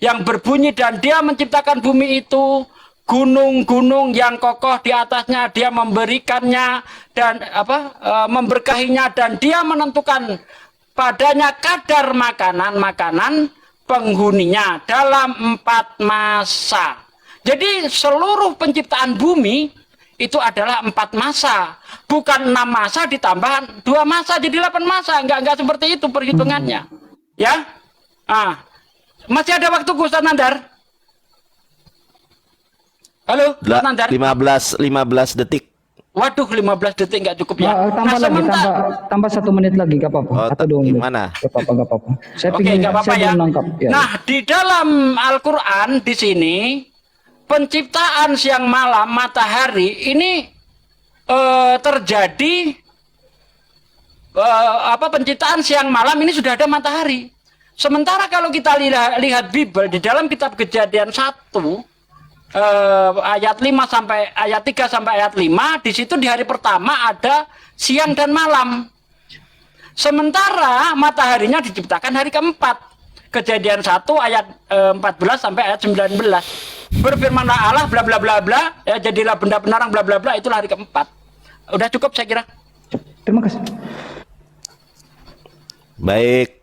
yang berbunyi, dan dia menciptakan bumi itu, gunung-gunung yang kokoh di atasnya, dia memberikannya dan memberkahinya, dan dia menentukan padanya kadar makanan penghuninya dalam 4 masa. Jadi seluruh penciptaan bumi itu adalah 4 masa, bukan 6 masa ditambah 2 masa jadi 8 masa. Enggak seperti itu perhitungannya. Ya, masih ada waktu Ustaz Nandar? Halo, Ustaz Nandar. 15 detik. Waduh, 15 detik nggak cukup ya. Tambah lagi, tambah 1 menit lagi, gak apa-apa. Atau 2 menit. Gimana? Gak apa-apa. Saya Oke, nggak apa-apa ya. Ya. Nah, di dalam Al-Quran di sini penciptaan siang malam matahari ini terjadi penciptaan siang malam ini sudah ada matahari. Sementara kalau kita lihat Bible di dalam kitab Kejadian 1 ayat 5 sampai ayat 3 sampai ayat 5, di situ di hari pertama ada siang dan malam. Sementara mataharinya diciptakan hari keempat. Kejadian 1 ayat 14 sampai ayat 19. Berfirmanlah Allah bla bla bla bla, ya jadilah benda penerang bla bla bla, itulah hari keempat. Udah cukup saya kira. Terima kasih. Baik,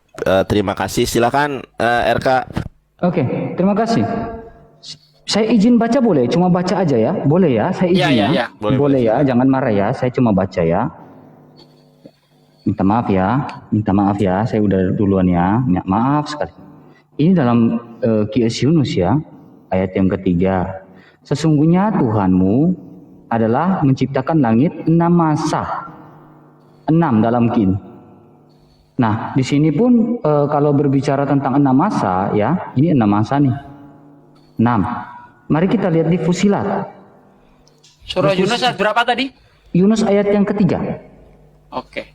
terima kasih. Silakan RK. Oke, terima kasih. Saya izin baca boleh? Cuma baca aja ya? Boleh ya? Saya izin Ya. ya? Boleh Ya, jangan marah ya. Saya cuma baca ya. Minta maaf ya. Saya udah duluan ya. Maaf sekali. Ini dalam Qiyas Yunus ya, ayat yang ketiga. Sesungguhnya Tuhanmu adalah menciptakan langit 6 masa. 6 dalam Qin. Nah, di sini pun kalau berbicara tentang 6 masa ya, ini 6 masa nih. 6. Mari kita lihat di Fussilat. Surah Yunus ayat berapa tadi? Yunus ayat yang ketiga. Oke.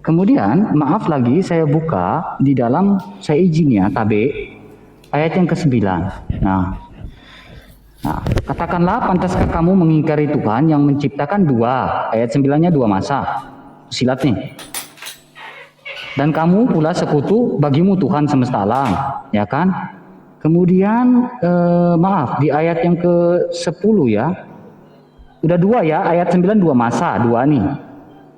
Kemudian maaf lagi saya buka di dalam, saya izin ya tabe, ayat yang ke-9. Nah, katakanlah pantaskah kamu mengingkari Tuhan yang menciptakan 2, ayat 9-nya 2 masa. Fussilat nih. Dan kamu pula sekutu bagimu Tuhan semesta alam, ya kan? Kemudian maaf di ayat yang ke-10 ya. Udah 2 ya, ayat 9 2 masa, 2 nih.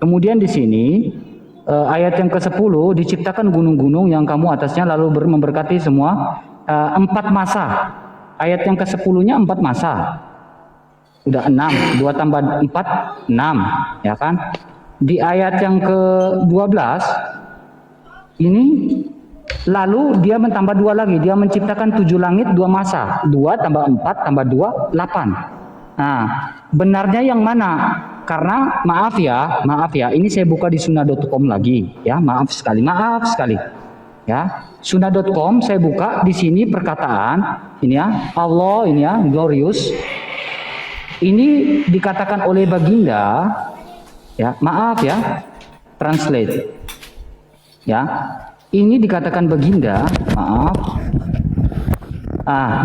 Kemudian di sini ayat yang ke-10 diciptakan gunung-gunung yang kamu atasnya lalu memberkati semua 4 masa. Ayat yang ke-10-nya 4 masa. Udah 6, 2 tambah 4 6, ya kan? Di ayat yang ke-12 ini lalu dia mentambah 2 lagi, dia menciptakan 7 langit 2 masa, 2 tambah 4 tambah 2 8. Nah, benarnya yang mana? Karena maaf ya, ini saya buka di sunnah.com lagi ya, maaf sekali ya. Sunnah.com saya buka di sini perkataan ini ya, Allah ini ya, glorious. Ini dikatakan oleh baginda ya, maaf ya, translate ya. Ini dikatakan baginda, maaf.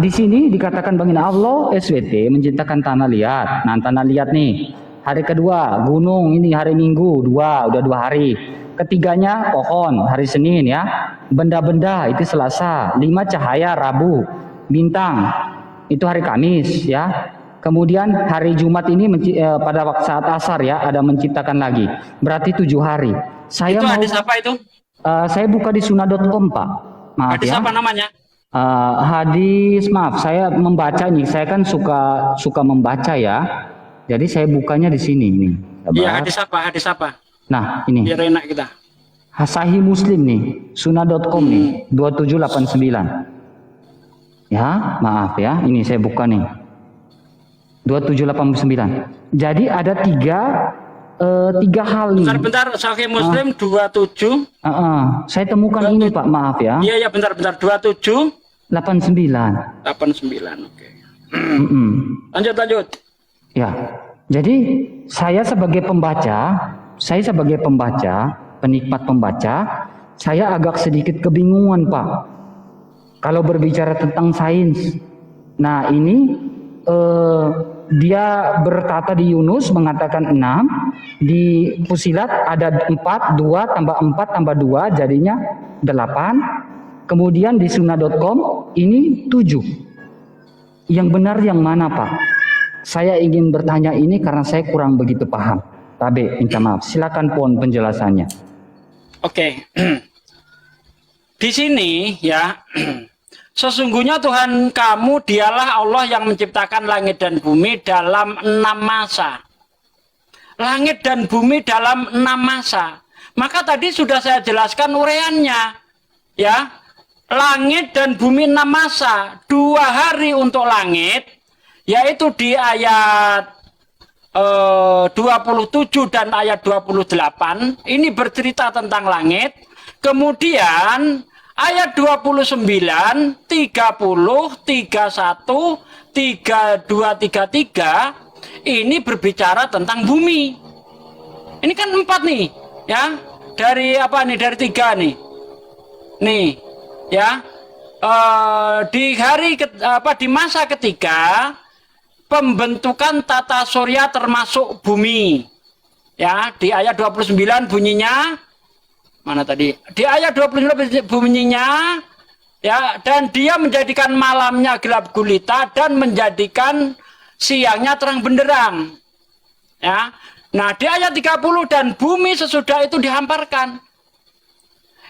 Di sini dikatakan baginda Allah SWT menciptakan tanah liat. Nah, tanah liat nih. Hari kedua gunung, ini hari Minggu 2, udah 2 hari. Ketiganya pohon, hari Senin ya. Benda-benda itu Selasa. 5 cahaya Rabu. Bintang itu hari Kamis ya. Kemudian hari Jumat ini pada waktu saat asar ya, ada menciptakan lagi. Berarti 7 hari. Saya itu mau hadis apa itu? Saya buka di sunnah.com Pak. Maaf Hadis ya. apa namanya? Hadis, maaf saya membaca nih. Saya kan suka membaca ya. Jadi saya bukanya di sini nih. Iya, hadis apa? Nah, ini. Biar enak kita. Sahih Muslim nih, sunnah.com nih, 2789. Ya, maaf ya. Ini saya buka nih. 2789. Jadi ada 3 hal nih. Bentar, Sahih Muslim 27. Saya temukan ini Pak, maaf ya. Iya, bentar. 27 89. 89, oke. Lanjut. Ya, jadi saya sebagai pembaca, penikmat pembaca, saya agak sedikit kebingungan, Pak. Kalau berbicara tentang sains, nah ini dia berkata di Yunus mengatakan 6, di Fusilat ada 4, 2 tambah 4 tambah 2 jadinya 8. Kemudian di sunnah.com ini 7. Yang benar yang mana, Pak? Saya ingin bertanya ini karena saya kurang begitu paham. Tabe, minta maaf. Silakan pohon penjelasannya. Oke. Di sini ya, sesungguhnya Tuhan kamu dialah Allah yang menciptakan langit dan bumi dalam 6 masa. Langit dan bumi dalam 6 masa. Maka tadi sudah saya jelaskan uraiannya. Ya, langit dan bumi 6 masa. 2 hari untuk langit, yaitu di ayat 27 dan ayat 28. Ini bercerita tentang langit. Kemudian ayat 29, 30, 31, 32, 33 ini berbicara tentang bumi. Ini kan 4 nih, ya. Dari apa nih? Dari 3 nih. Nih, ya. Di masa ketiga pembentukan tata surya termasuk bumi. Ya, di ayat 29 bunyinya mana tadi? Di ayat 29 bunyinya, ya, dan dia menjadikan malamnya gelap gulita dan menjadikan siangnya terang benderang. Ya. Nah, di ayat 30 dan bumi sesudah itu dihamparkan.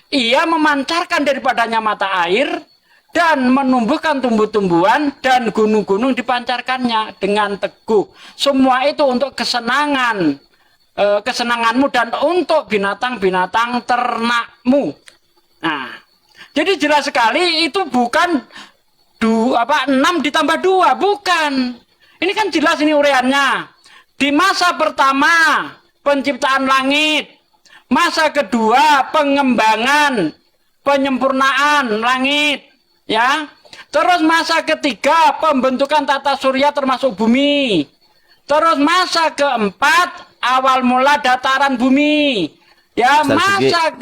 Ia memancarkan daripadanya mata air dan menumbuhkan tumbuh-tumbuhan dan gunung-gunung dipancarkannya dengan teguh. Semua itu untuk kesenanganmu dan untuk binatang-binatang ternakmu. Nah, jadi jelas sekali itu bukan 6 ditambah 2, bukan. Ini kan jelas ini uraiannya. Di masa pertama penciptaan langit, masa kedua pengembangan, penyempurnaan langit, ya. Terus masa ketiga pembentukan tata surya termasuk bumi. Terus masa keempat awal mula dataran bumi. Ya, masa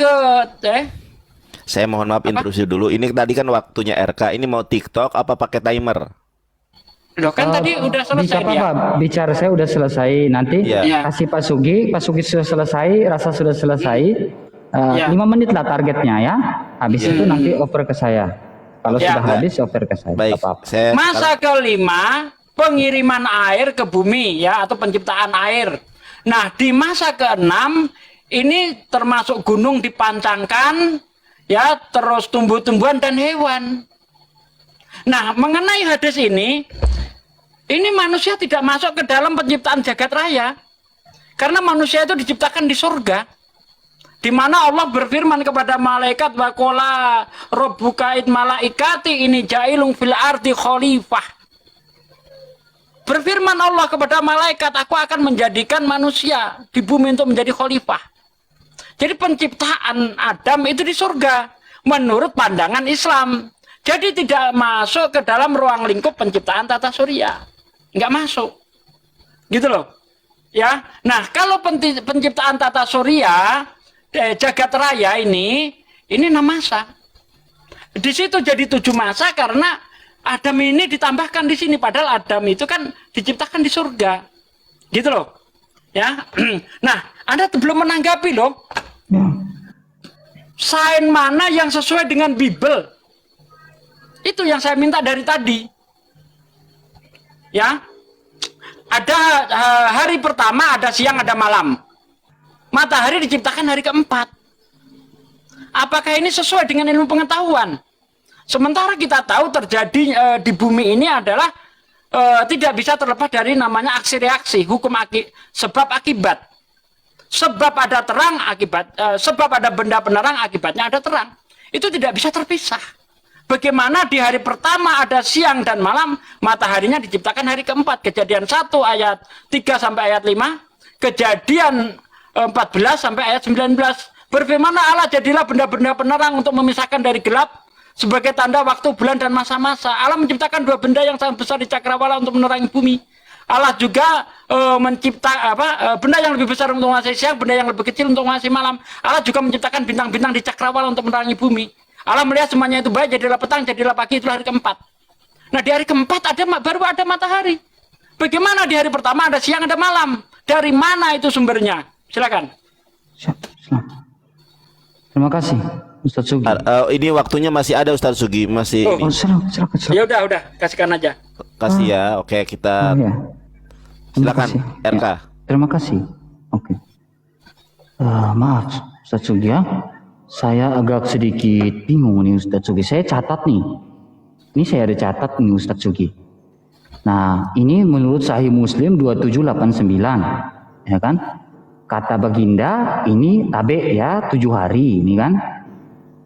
Saya mohon maaf interupsi dulu. Ini tadi kan waktunya RK. Ini mau TikTok apa pakai timer? Loh, kan tadi udah selesai dia. Pak, bicara saya udah selesai. Nanti kasih Pak Sugi sudah selesai, Rasa sudah selesai. 5 menit lah targetnya ya. Habis itu nanti over ke saya. Kalau sudah habis over ke saya. Baik. Masa kelima pengiriman air ke bumi ya, atau penciptaan air. Nah, di masa ke-6 ini termasuk gunung dipancangkan, ya, terus tumbuh-tumbuhan dan hewan. Nah, mengenai hadis ini manusia tidak masuk ke dalam penciptaan jagat raya. Karena manusia itu diciptakan di surga. Di mana Allah berfirman kepada malaikat, wa qala rabbuka id malaikati ini jailung fil ardi khalifah. Berfirman Allah kepada malaikat, aku akan menjadikan manusia di bumi untuk menjadi khalifah. Jadi penciptaan Adam itu di surga menurut pandangan Islam. Jadi tidak masuk ke dalam ruang lingkup penciptaan tata surya. Nggak masuk. Gitu loh. Ya. Nah, kalau penciptaan tata surya jagat raya ini 6 masa. Di situ jadi 7 masa karena Adam ini ditambahkan di sini, padahal Adam itu kan diciptakan di surga, gitu loh, ya. Nah, Anda belum menanggapi loh. Sains mana yang sesuai dengan Bible? Itu yang saya minta dari tadi. Ya, ada hari pertama, ada siang, ada malam. Matahari diciptakan hari keempat. Apakah ini sesuai dengan ilmu pengetahuan? Sementara kita tahu terjadi di bumi ini adalah tidak bisa terlepas dari namanya aksi reaksi, hukum sebab akibat. Sebab ada terang akibat, sebab ada benda penerang akibatnya ada terang. Itu tidak bisa terpisah. Bagaimana di hari pertama ada siang dan malam, mataharinya diciptakan hari keempat. Kejadian 1 ayat 3 sampai ayat 5, Kejadian 14 sampai ayat 19. Berfirman Allah, jadilah benda-benda penerang untuk memisahkan dari gelap sebagai tanda waktu, bulan, dan masa-masa. Allah menciptakan dua benda yang sangat besar di cakrawala untuk menerangi bumi. Allah juga benda yang lebih besar untuk menguasai siang, benda yang lebih kecil untuk menguasai malam. Allah juga menciptakan bintang-bintang di cakrawala untuk menerangi bumi. Allah melihat semuanya itu baik, jadilah petang, jadilah pagi, itulah hari keempat. Nah di hari keempat baru ada matahari. Bagaimana di hari pertama ada siang, ada malam? Dari mana itu sumbernya? Silakan. Terima kasih Ustadz Sugi. Ini waktunya masih ada Ustadz Sugi, masih ini. Silakan. Ya udah, kasihkan aja. Kasih ya. Oke, kita Iya. silakan kasih. RK. Ya, terima kasih. Oke. Maaf Ustadz Sugi ya. Saya agak sedikit bingung nih Ustadz Sugi. Saya catat nih. Ini saya ada catat nih Ustadz Sugi. Nah, ini menurut Sahih Muslim 2789, ya kan? Kata baginda ini tabe ya 7 hari, ini kan?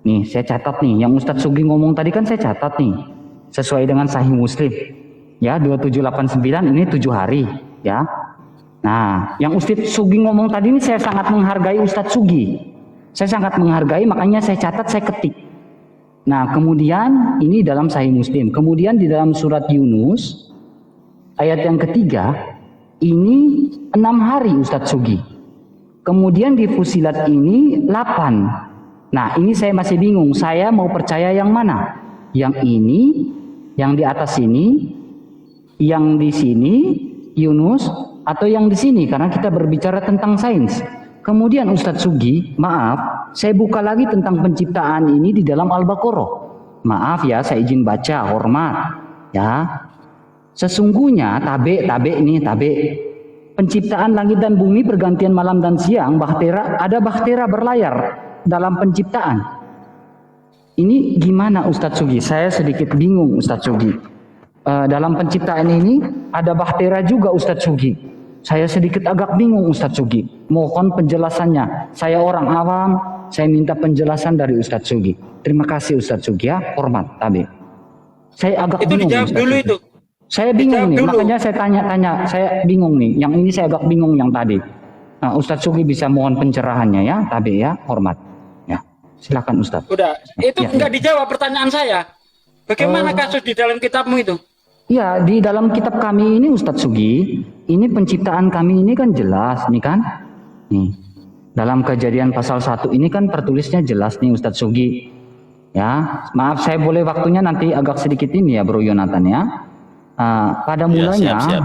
Nih, saya catat nih. Yang Ustadz Sugi ngomong tadi kan saya catat nih. Sesuai dengan Sahih Muslim. Ya, 2789 ini 7 hari, ya. Nah, yang Ustadz Sugi ngomong tadi ini saya sangat menghargai Ustadz Sugi. Saya sangat menghargai, makanya saya catat, saya ketik. Nah, kemudian ini dalam Sahih Muslim. Kemudian di dalam surat Yunus ayat yang ketiga ini 6 hari Ustadz Sugi. Kemudian di Fusilat ini 8. Nah, ini saya masih bingung. Saya mau percaya yang mana? Yang ini, yang di atas ini, yang di sini Yunus, atau yang di sini? Karena kita berbicara tentang sains. Kemudian Ustadz Sugi, maaf, saya buka lagi tentang penciptaan ini di dalam Al-Baqarah. Maaf ya, saya izin baca, hormat. Ya, sesungguhnya tabe penciptaan langit dan bumi, pergantian malam dan siang, ada bahtera berlayar dalam penciptaan. Ini gimana Ustadz Sugi? Saya sedikit bingung Ustadz Sugi. Dalam penciptaan ini ada bahtera juga Ustadz Sugi. Saya sedikit agak bingung Ustadz Sugi. Mohon penjelasannya. Saya orang awam, saya minta penjelasan dari Ustadz Sugi. Terima kasih Ustadz Sugi ya, hormat tabe. Saya agak Itu bingung. dijawab Ustadz dulu Sugi. itu. Saya bingung nih, Dijawab dulu. makanya saya tanya-tanya. Saya bingung nih. Yang ini saya agak bingung yang tadi. Nah, Ustadz Sugi bisa mohon pencerahannya ya, tabe ya, hormat. Ya, silakan Ustadz. Udah, itu Ya, enggak dijawab pertanyaan saya. Bagaimana kasus di dalam kitabmu itu? Ya, di dalam kitab kami ini Ustadz Sugi, ini penciptaan kami ini kan jelas nih kan. Nih, dalam Kejadian pasal 1 ini kan tertulisnya jelas nih Ustadz Sugi. Ya, maaf saya boleh waktunya nanti agak sedikit ini ya Bro Yonatan ya. Pada mulanya siap.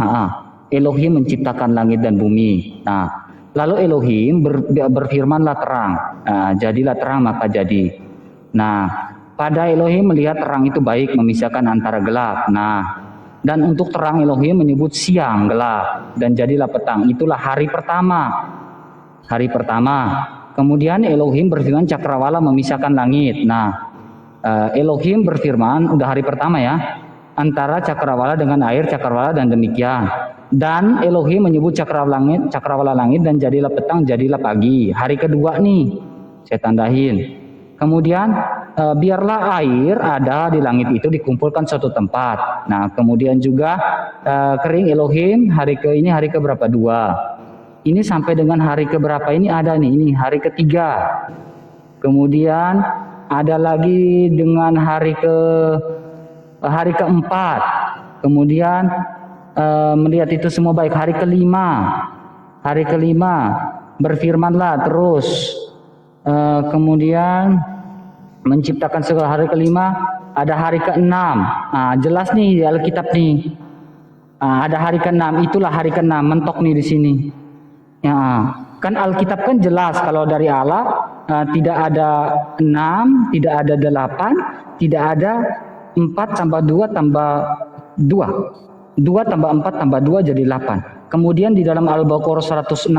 Elohim menciptakan langit dan bumi. Nah, lalu Elohim berfirmanlah terang. Jadilah terang maka jadi. Nah, pada Elohim melihat terang itu baik memisahkan antara gelap. Nah, dan untuk terang Elohim menyebut siang gelap dan jadilah petang. Itulah hari pertama. Hari pertama. Kemudian Elohim berfirman cakrawala memisahkan langit. Nah, Elohim berfirman udah hari pertama ya, antara cakrawala dengan air cakrawala dan demikian. Dan Elohim menyebut cakrawala langit dan jadilah petang, jadilah pagi. Hari kedua nih, saya tandahin. Kemudian biarlah air ada di langit itu dikumpulkan suatu tempat. Nah, kemudian juga kering Elohim hari ke berapa? 2. Ini sampai dengan hari ke berapa ini ada nih, ini hari ketiga. Kemudian ada lagi dengan hari keempat. Kemudian melihat itu semua baik. Hari kelima berfirmanlah terus. Kemudian menciptakan segala. Hari kelima ada hari ke-6. Jelas nih di Alkitab nih. Ada hari ke-6, itulah hari ke-6 mentok nih di sini. Ya, kan Alkitab kan jelas kalau dari Allah tidak ada 6, tidak ada 8, tidak ada 4 tambah 2 tambah 2. 2 tambah 4 tambah 2 jadi 8. Kemudian di dalam Al-Baqarah 164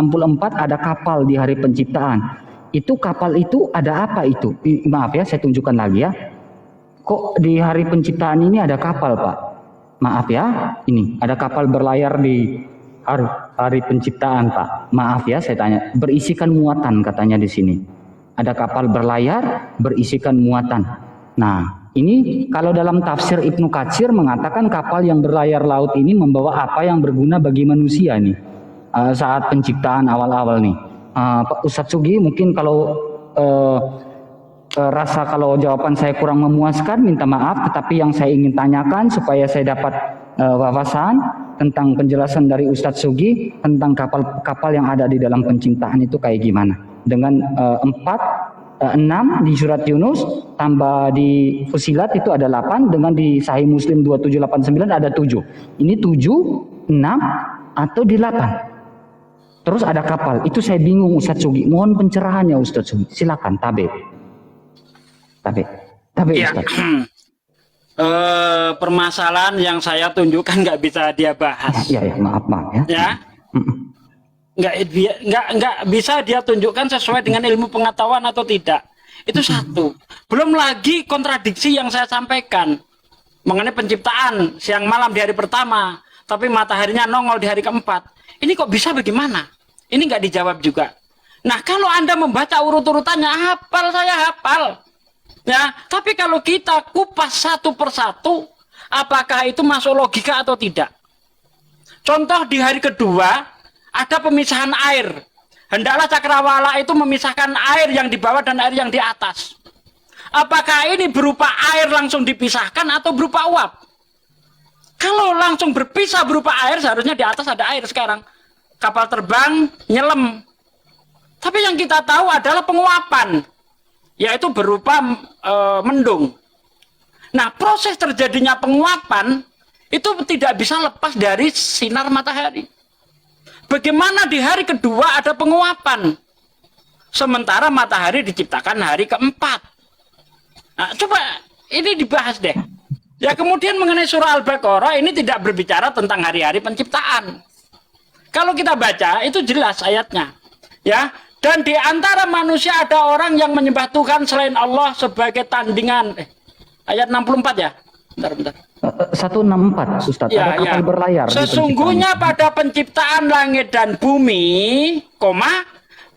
ada kapal di hari penciptaan. Itu kapal itu ada apa itu? Maaf ya, saya tunjukkan lagi ya. Kok di hari penciptaan ini ada kapal, Pak? Maaf ya, ini ada kapal berlayar di hari penciptaan, Pak. Maaf ya, saya tanya. Berisikan muatan katanya di sini. Ada kapal berlayar berisikan muatan. Nah, ini kalau dalam tafsir Ibnu Katsir mengatakan kapal yang berlayar laut ini membawa apa yang berguna bagi manusia nih saat penciptaan awal-awal nih. Pak Ustadz Sugi mungkin kalau rasa kalau jawaban saya kurang memuaskan, minta maaf. Tetapi yang saya ingin tanyakan supaya saya dapat wawasan tentang penjelasan dari Ustadz Sugi tentang kapal-kapal yang ada di dalam penciptaan itu kayak gimana. Dengan 6 di surat Yunus, tambah di Fusilat itu ada 8, dengan di Sahih Muslim 2789 ada 7. Ini 7, 6, atau di 8. Terus ada kapal, itu saya bingung Ustadz Sugi. Mohon pencerahannya Ustadz Sugi. Silakan, tabe Ya. Ustadz. Permasalahan yang saya tunjukkan nggak bisa dia bahas. Ya, maaf ya. Ya. Nggak bisa dia tunjukkan sesuai dengan ilmu pengetahuan atau tidak. Itu satu. Belum lagi kontradiksi yang saya sampaikan mengenai penciptaan siang malam di hari pertama, tapi mataharinya nongol di hari keempat. Ini kok bisa bagaimana? Ini nggak dijawab juga. Nah, kalau Anda membaca urut-urutannya, saya hafal. Ya, tapi kalau kita kupas satu persatu, apakah itu masuk logika atau tidak? Contoh di hari kedua, ada pemisahan air. Hendaklah cakrawala itu memisahkan air yang di bawah dan air yang di atas. Apakah ini berupa air langsung dipisahkan atau berupa uap? Kalau langsung berpisah berupa air, seharusnya di atas ada air sekarang. Kapal terbang, nyelam. Tapi yang kita tahu adalah penguapan, yaitu berupa mendung. Nah, proses terjadinya penguapan itu tidak bisa lepas dari sinar matahari. Bagaimana di hari kedua ada penguapan, sementara matahari diciptakan hari keempat? Nah, coba ini dibahas deh. Ya, kemudian mengenai surah Al-Baqarah ini tidak berbicara tentang hari-hari penciptaan. Kalau kita baca itu jelas ayatnya. Ya, dan di antara manusia ada orang yang menyembah Tuhan selain Allah sebagai tandingan. Ayat 64 ya. Bentar. 164 Ustaz, ada kapal berlayar. Sesungguhnya pada penciptaan langit dan bumi,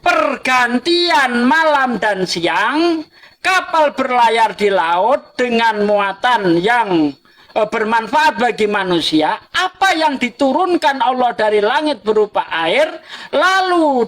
pergantian malam dan siang, kapal berlayar di laut dengan muatan yang bermanfaat bagi manusia, apa yang diturunkan Allah dari langit berupa air, lalu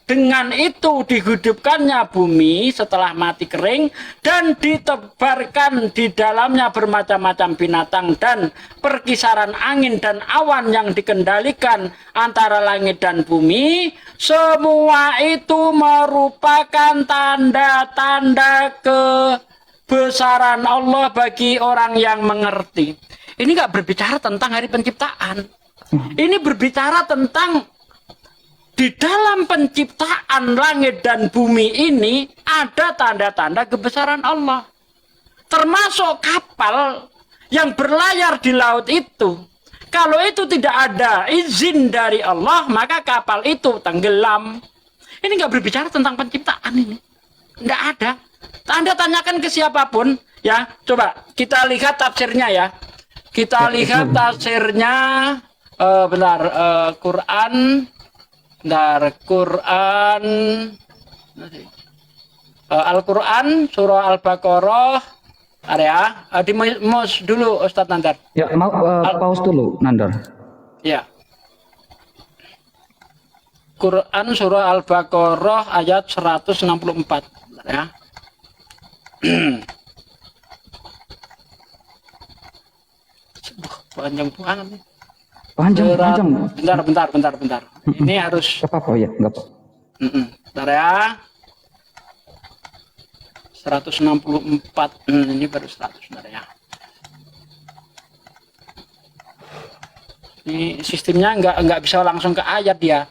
dengan itu dihidupkannya bumi setelah mati kering dan ditebarkan di dalamnya bermacam-macam binatang dan perkisaran angin dan awan yang dikendalikan antara langit dan bumi. Semua itu merupakan tanda-tanda kebesaran Allah bagi orang yang mengerti. Ini nggak berbicara tentang hari penciptaan. Ini berbicara tentang di dalam penciptaan langit dan bumi ini ada tanda-tanda kebesaran Allah. Termasuk kapal yang berlayar di laut itu. Kalau itu tidak ada izin dari Allah, maka kapal itu tenggelam. Ini nggak berbicara tentang penciptaan ini. Nggak ada. Anda tanyakan ke siapapun, ya. Coba kita lihat tafsirnya ya. Kita lihat tafsirnya, Quran. Al-Quran surah Al-Baqarah area di mus dulu Ustadz Nandar. Ya, mau pause dulu Nandar. Ya. Quran surah Al-Baqarah ayat 164 ya. Panjang banget nih. Panjang. Bentar. Ini harus. Gak apa-apa ya, nggak apa. Bentar ya. 164. Ini baru 100, bentar ya. Ini sistemnya nggak bisa langsung ke ayat dia.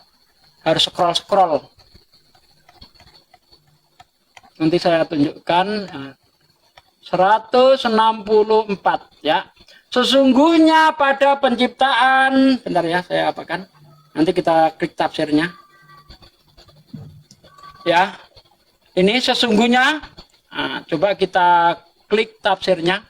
Harus scroll. Nanti saya tunjukkan. 164 ya. Sesungguhnya pada penciptaan, bentar ya saya apakan. Nanti kita klik tafsirnya. Ya. Ini sesungguhnya. Nah, coba kita klik tafsirnya.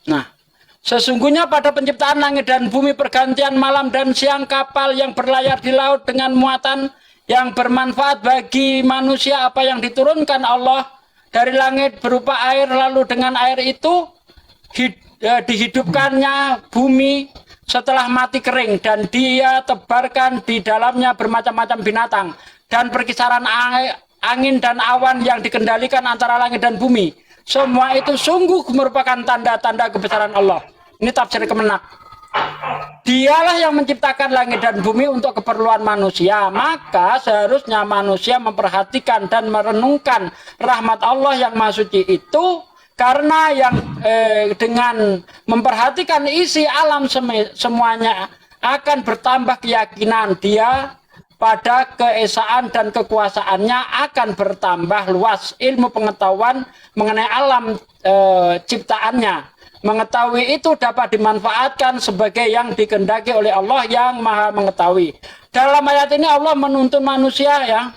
Nah, sesungguhnya pada penciptaan langit dan bumi, pergantian malam dan siang, kapal yang berlayar di laut dengan muatan yang bermanfaat bagi manusia, apa yang diturunkan Allah dari langit berupa air, lalu dengan air itu dihidupkannya bumi setelah mati kering dan dia tebarkan di dalamnya bermacam-macam binatang dan perkisaran angin dan awan yang dikendalikan antara langit dan bumi. Semua itu sungguh merupakan tanda-tanda kebesaran Allah. Ini tafsir Kemenak. Dialah yang menciptakan langit dan bumi untuk keperluan manusia. Maka seharusnya manusia memperhatikan dan merenungkan rahmat Allah yang Maha Suci itu, karena yang dengan memperhatikan isi alam semuanya akan bertambah keyakinan dia pada keesaan dan kekuasaannya, akan bertambah luas ilmu pengetahuan mengenai alam ciptaannya. Mengetahui itu dapat dimanfaatkan sebagai yang dikehendaki oleh Allah yang Maha Mengetahui. Dalam ayat ini Allah menuntun manusia ya.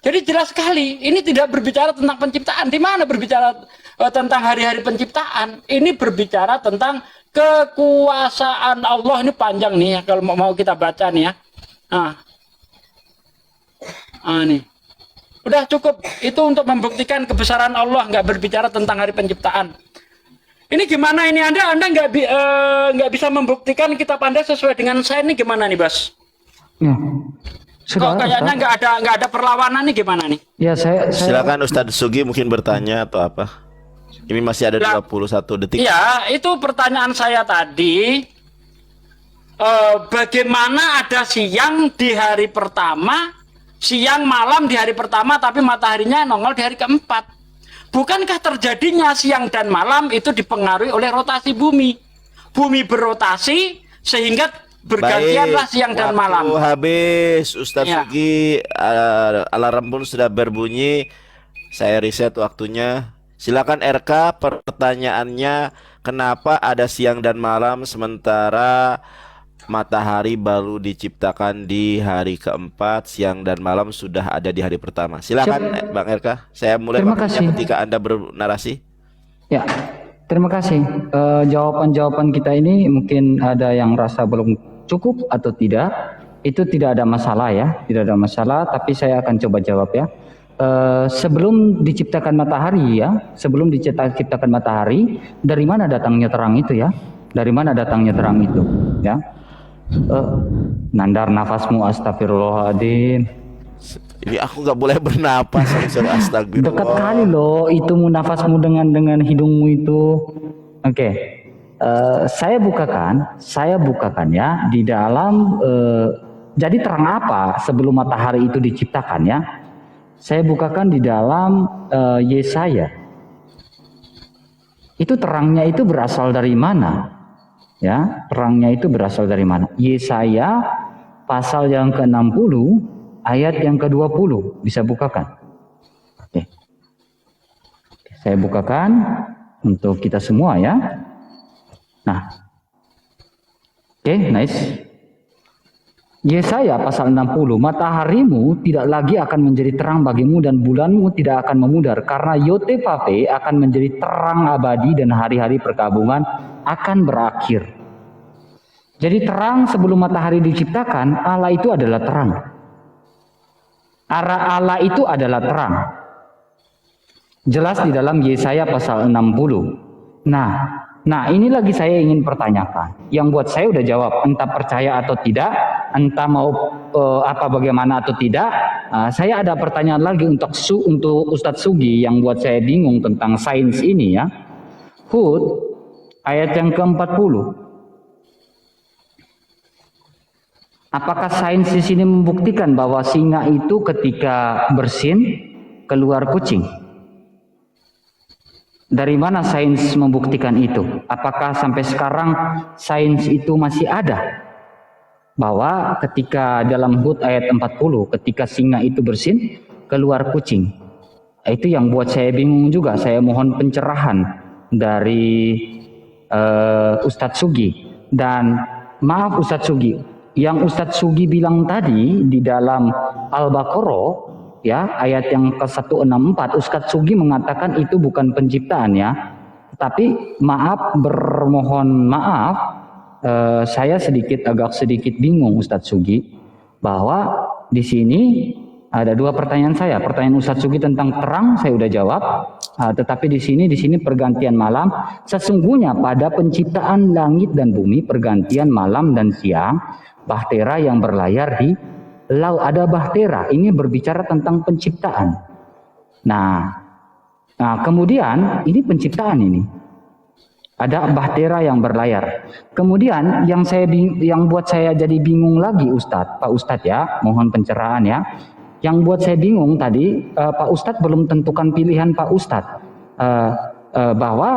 Jadi jelas sekali, ini tidak berbicara tentang penciptaan. Di mana berbicara tentang hari-hari penciptaan? Ini berbicara tentang kekuasaan Allah. Ini panjang nih ya, kalau mau kita baca nih ya. Nih. Udah cukup itu untuk membuktikan kebesaran Allah, nggak berbicara tentang hari penciptaan. Ini gimana ini Anda nggak bisa membuktikan kitab Anda sesuai dengan saya, ini gimana nih Bas? Ya. Kok kayaknya nggak ada perlawanan nih, gimana nih? Ya saya Silakan Ustadz Sugi mungkin bertanya atau apa. Ini masih ada 21 detik. Ya, itu pertanyaan saya tadi. Bagaimana ada siang di hari pertama, siang malam di hari pertama, tapi mataharinya nongol di hari keempat? Bukankah terjadinya siang dan malam itu dipengaruhi oleh rotasi bumi? Bumi berrotasi sehingga bergantianlah siang dan malam. Waktu habis Ustadz Ya. Sugi, alarm pun sudah berbunyi. Saya riset waktunya. Silakan RK, pertanyaannya, kenapa ada siang dan malam sementara matahari baru diciptakan di hari keempat, siang dan malam sudah ada di hari pertama? Silakan Bang RK, saya mulai Terima waktunya kasih. ketika Anda bernarasi. Ya, terima kasih. Jawaban-jawaban kita ini mungkin ada yang rasa belum cukup atau tidak. Itu tidak ada masalah ya, tidak ada masalah. Tapi saya akan coba jawab ya. Sebelum diciptakan matahari ya, sebelum diciptakan matahari, dari mana datangnya terang itu ya? Dari mana datangnya terang itu? Ya, nandar nafasmu, astagfirullahaladzim. Ini aku nggak boleh bernapas, astagfirullah. Dekat kali loh itu nafasmu dengan hidungmu itu. Oke. Saya bukakan ya di dalam jadi terang apa sebelum matahari itu diciptakan ya. Saya bukakan di dalam Yesaya. Itu terangnya itu berasal dari mana? Ya, terangnya itu berasal dari mana? Yesaya pasal yang ke-60 ayat yang ke-20, bisa bukakan. Oke. Saya bukakan untuk kita semua ya. Nah. Oke, nice. Yesaya pasal 60, mataharimu tidak lagi akan menjadi terang bagimu dan bulanmu tidak akan memudar, karena Yotefafe akan menjadi terang abadi dan hari-hari perkabungan akan berakhir. Jadi terang sebelum matahari diciptakan, Allah itu adalah terang. Arah Allah itu adalah terang. Jelas di dalam Yesaya pasal 60. Nah ini lagi saya ingin pertanyakan. Yang buat saya udah jawab, entah percaya atau tidak, entah mau bagaimana atau tidak. Saya ada pertanyaan lagi untuk Ustadz Sugi yang buat saya bingung tentang sains ini ya. Hud ayat yang ke-40. Apakah sains di sini membuktikan bahwa singa itu ketika bersin keluar kucing? Dari mana sains membuktikan itu? Apakah sampai sekarang sains itu masih ada? Bahwa ketika dalam Hud ayat 40, ketika singa itu bersin keluar kucing. Itu yang buat saya bingung juga. Saya mohon pencerahan dari Ustadz Sugi. Dan maaf Ustadz Sugi, yang Ustadz Sugi bilang tadi di dalam Al-Baqarah ya, ayat yang ke-164, Ustadz Sugi mengatakan itu bukan penciptaan ya. Tapi bermohon maaf, saya agak sedikit bingung Ustadz Sugi, bahwa di sini ada dua pertanyaan saya. Pertanyaan Ustadz Sugi tentang terang saya udah jawab, tetapi di sini pergantian malam. Sesungguhnya pada penciptaan langit dan bumi, pergantian malam dan siang, bahtera yang berlayar di laut, ada bahtera. Ini berbicara tentang penciptaan. Nah, kemudian ini penciptaan ini. Ada bahtera yang berlayar. Kemudian yang buat saya jadi bingung lagi Ustadz, Pak Ustadz ya, mohon pencerahan ya. Yang buat saya bingung tadi, Pak Ustadz belum tentukan pilihan Pak Ustadz bahwa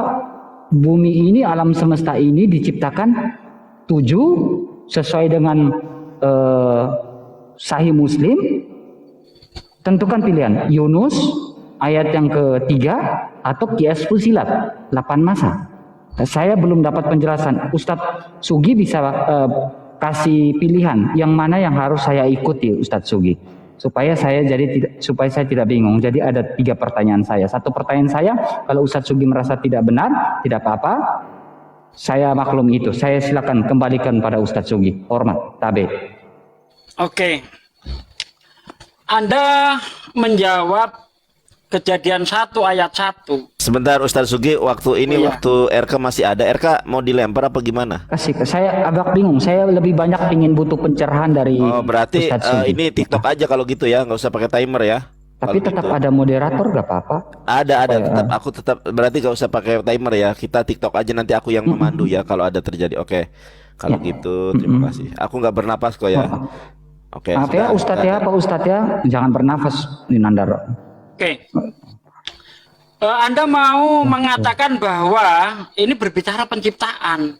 bumi ini, alam semesta ini diciptakan 7 sesuai dengan Sahih Muslim. Tentukan pilihan Yunus ayat yang ketiga atau Qiyas Fusilat 8 masa. Saya belum dapat penjelasan. Ustadz Sugi bisa kasih pilihan yang mana yang harus saya ikuti, Ustadz Sugi, supaya saya tidak bingung. Jadi ada 3 pertanyaan saya. Satu pertanyaan saya, kalau Ustadz Sugi merasa tidak benar, tidak apa-apa, saya maklum itu. Saya silakan kembalikan pada Ustadz Sugi. Hormat, tabe. Oke. Anda menjawab Kejadian 1 ayat 1. Sebentar Ustadz Sugi, waktu ini waktu RK masih ada. RK mau dilempar apa gimana? Saya agak bingung. Saya lebih banyak ingin butuh pencerahan dari berarti Ustadz Sugi. ini TikTok aja kalau gitu ya, nggak usah pakai timer ya. Tapi tetap gitu. ada moderator gak apa-apa? Ada tetap berarti gak usah pakai timer ya. Kita TikTok aja, nanti aku yang memandu ya kalau ada terjadi. Oke. Kalau gitu terima kasih. Aku nggak bernapas kok ya. Oke. Maaf ya Ustadz ya, Pak Ustadz ya, jangan bernafas Ninandar. Oke. Anda mau mengatakan bahwa ini berbicara penciptaan.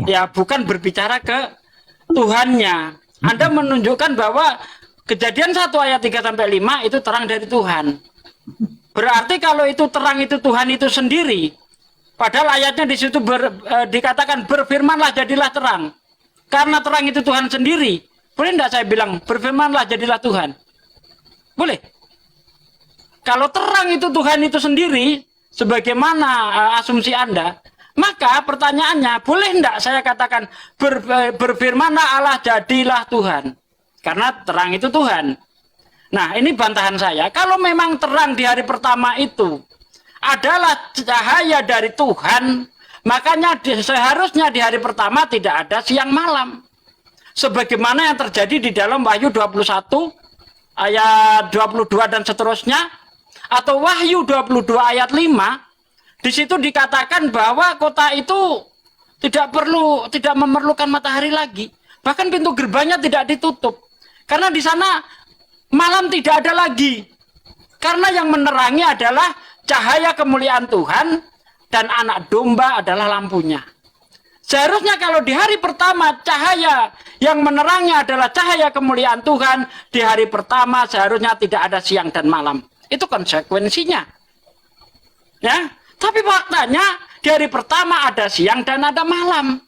Ya, bukan berbicara ke Tuhannya. Anda menunjukkan bahwa Kejadian 1 ayat 3 sampai 5 itu terang dari Tuhan. Berarti kalau itu terang itu Tuhan itu sendiri. Padahal ayatnya di situ dikatakan berfirmanlah jadilah terang. Karena terang itu Tuhan sendiri. Boleh enggak saya bilang berfirmanlah jadilah Tuhan? Boleh. Kalau terang itu Tuhan itu sendiri, sebagaimana asumsi Anda, maka pertanyaannya, boleh enggak saya katakan berfirmanlah Allah jadilah Tuhan? Karena terang itu Tuhan. Nah, ini bantahan saya. Kalau memang terang di hari pertama itu adalah cahaya dari Tuhan, makanya seharusnya di hari pertama tidak ada siang malam. Sebagaimana yang terjadi di dalam Wahyu 21 ayat 22 dan seterusnya, atau Wahyu 22 ayat 5, di situ dikatakan bahwa kota itu tidak memerlukan matahari lagi. Bahkan pintu gerbangnya tidak ditutup. Karena di sana malam tidak ada lagi. Karena yang menerangi adalah cahaya kemuliaan Tuhan dan anak domba adalah lampunya. Seharusnya kalau di hari pertama cahaya yang menerangi adalah cahaya kemuliaan Tuhan, di hari pertama seharusnya tidak ada siang dan malam. Itu konsekuensinya. Ya, tapi faktanya di hari pertama ada siang dan ada malam.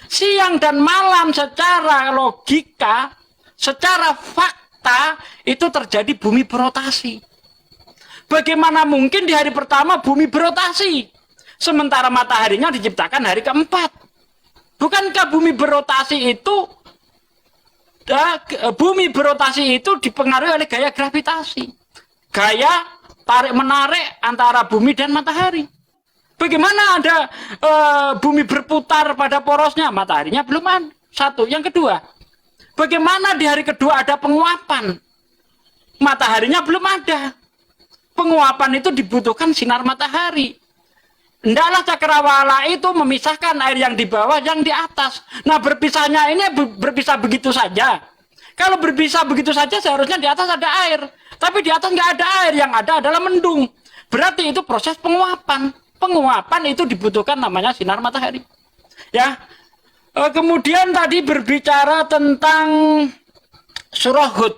Siang dan malam secara logika, secara fakta itu terjadi bumi berotasi. Bagaimana mungkin di hari pertama bumi berotasi, sementara mataharinya diciptakan hari keempat? Bukankah bumi berotasi itu dipengaruhi oleh gaya gravitasi, gaya tarik-menarik antara bumi dan matahari? Bagaimana ada bumi berputar pada porosnya? Mataharinya belum ada. Satu. Yang kedua, bagaimana di hari kedua ada penguapan? Mataharinya belum ada. Penguapan itu dibutuhkan sinar matahari. Hendaklah cakrawala itu memisahkan air yang di bawah, yang di atas. Nah, berpisahnya ini berpisah begitu saja. Kalau berpisah begitu saja, seharusnya di atas ada air. Tapi di atas nggak ada air, yang ada adalah mendung. Berarti itu proses penguapan. Penguapan itu dibutuhkan namanya sinar matahari. Ya. Kemudian tadi berbicara tentang surah Hud.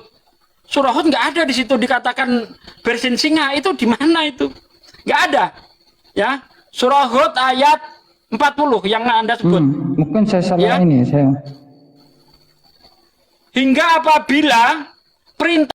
Surah Hud nggak ada di situ dikatakan bersin singa. Itu di mana itu? Nggak ada. Ya. Surah Hud ayat 40 yang Anda sebut. Mungkin saya salah ini. Hingga apabila perintah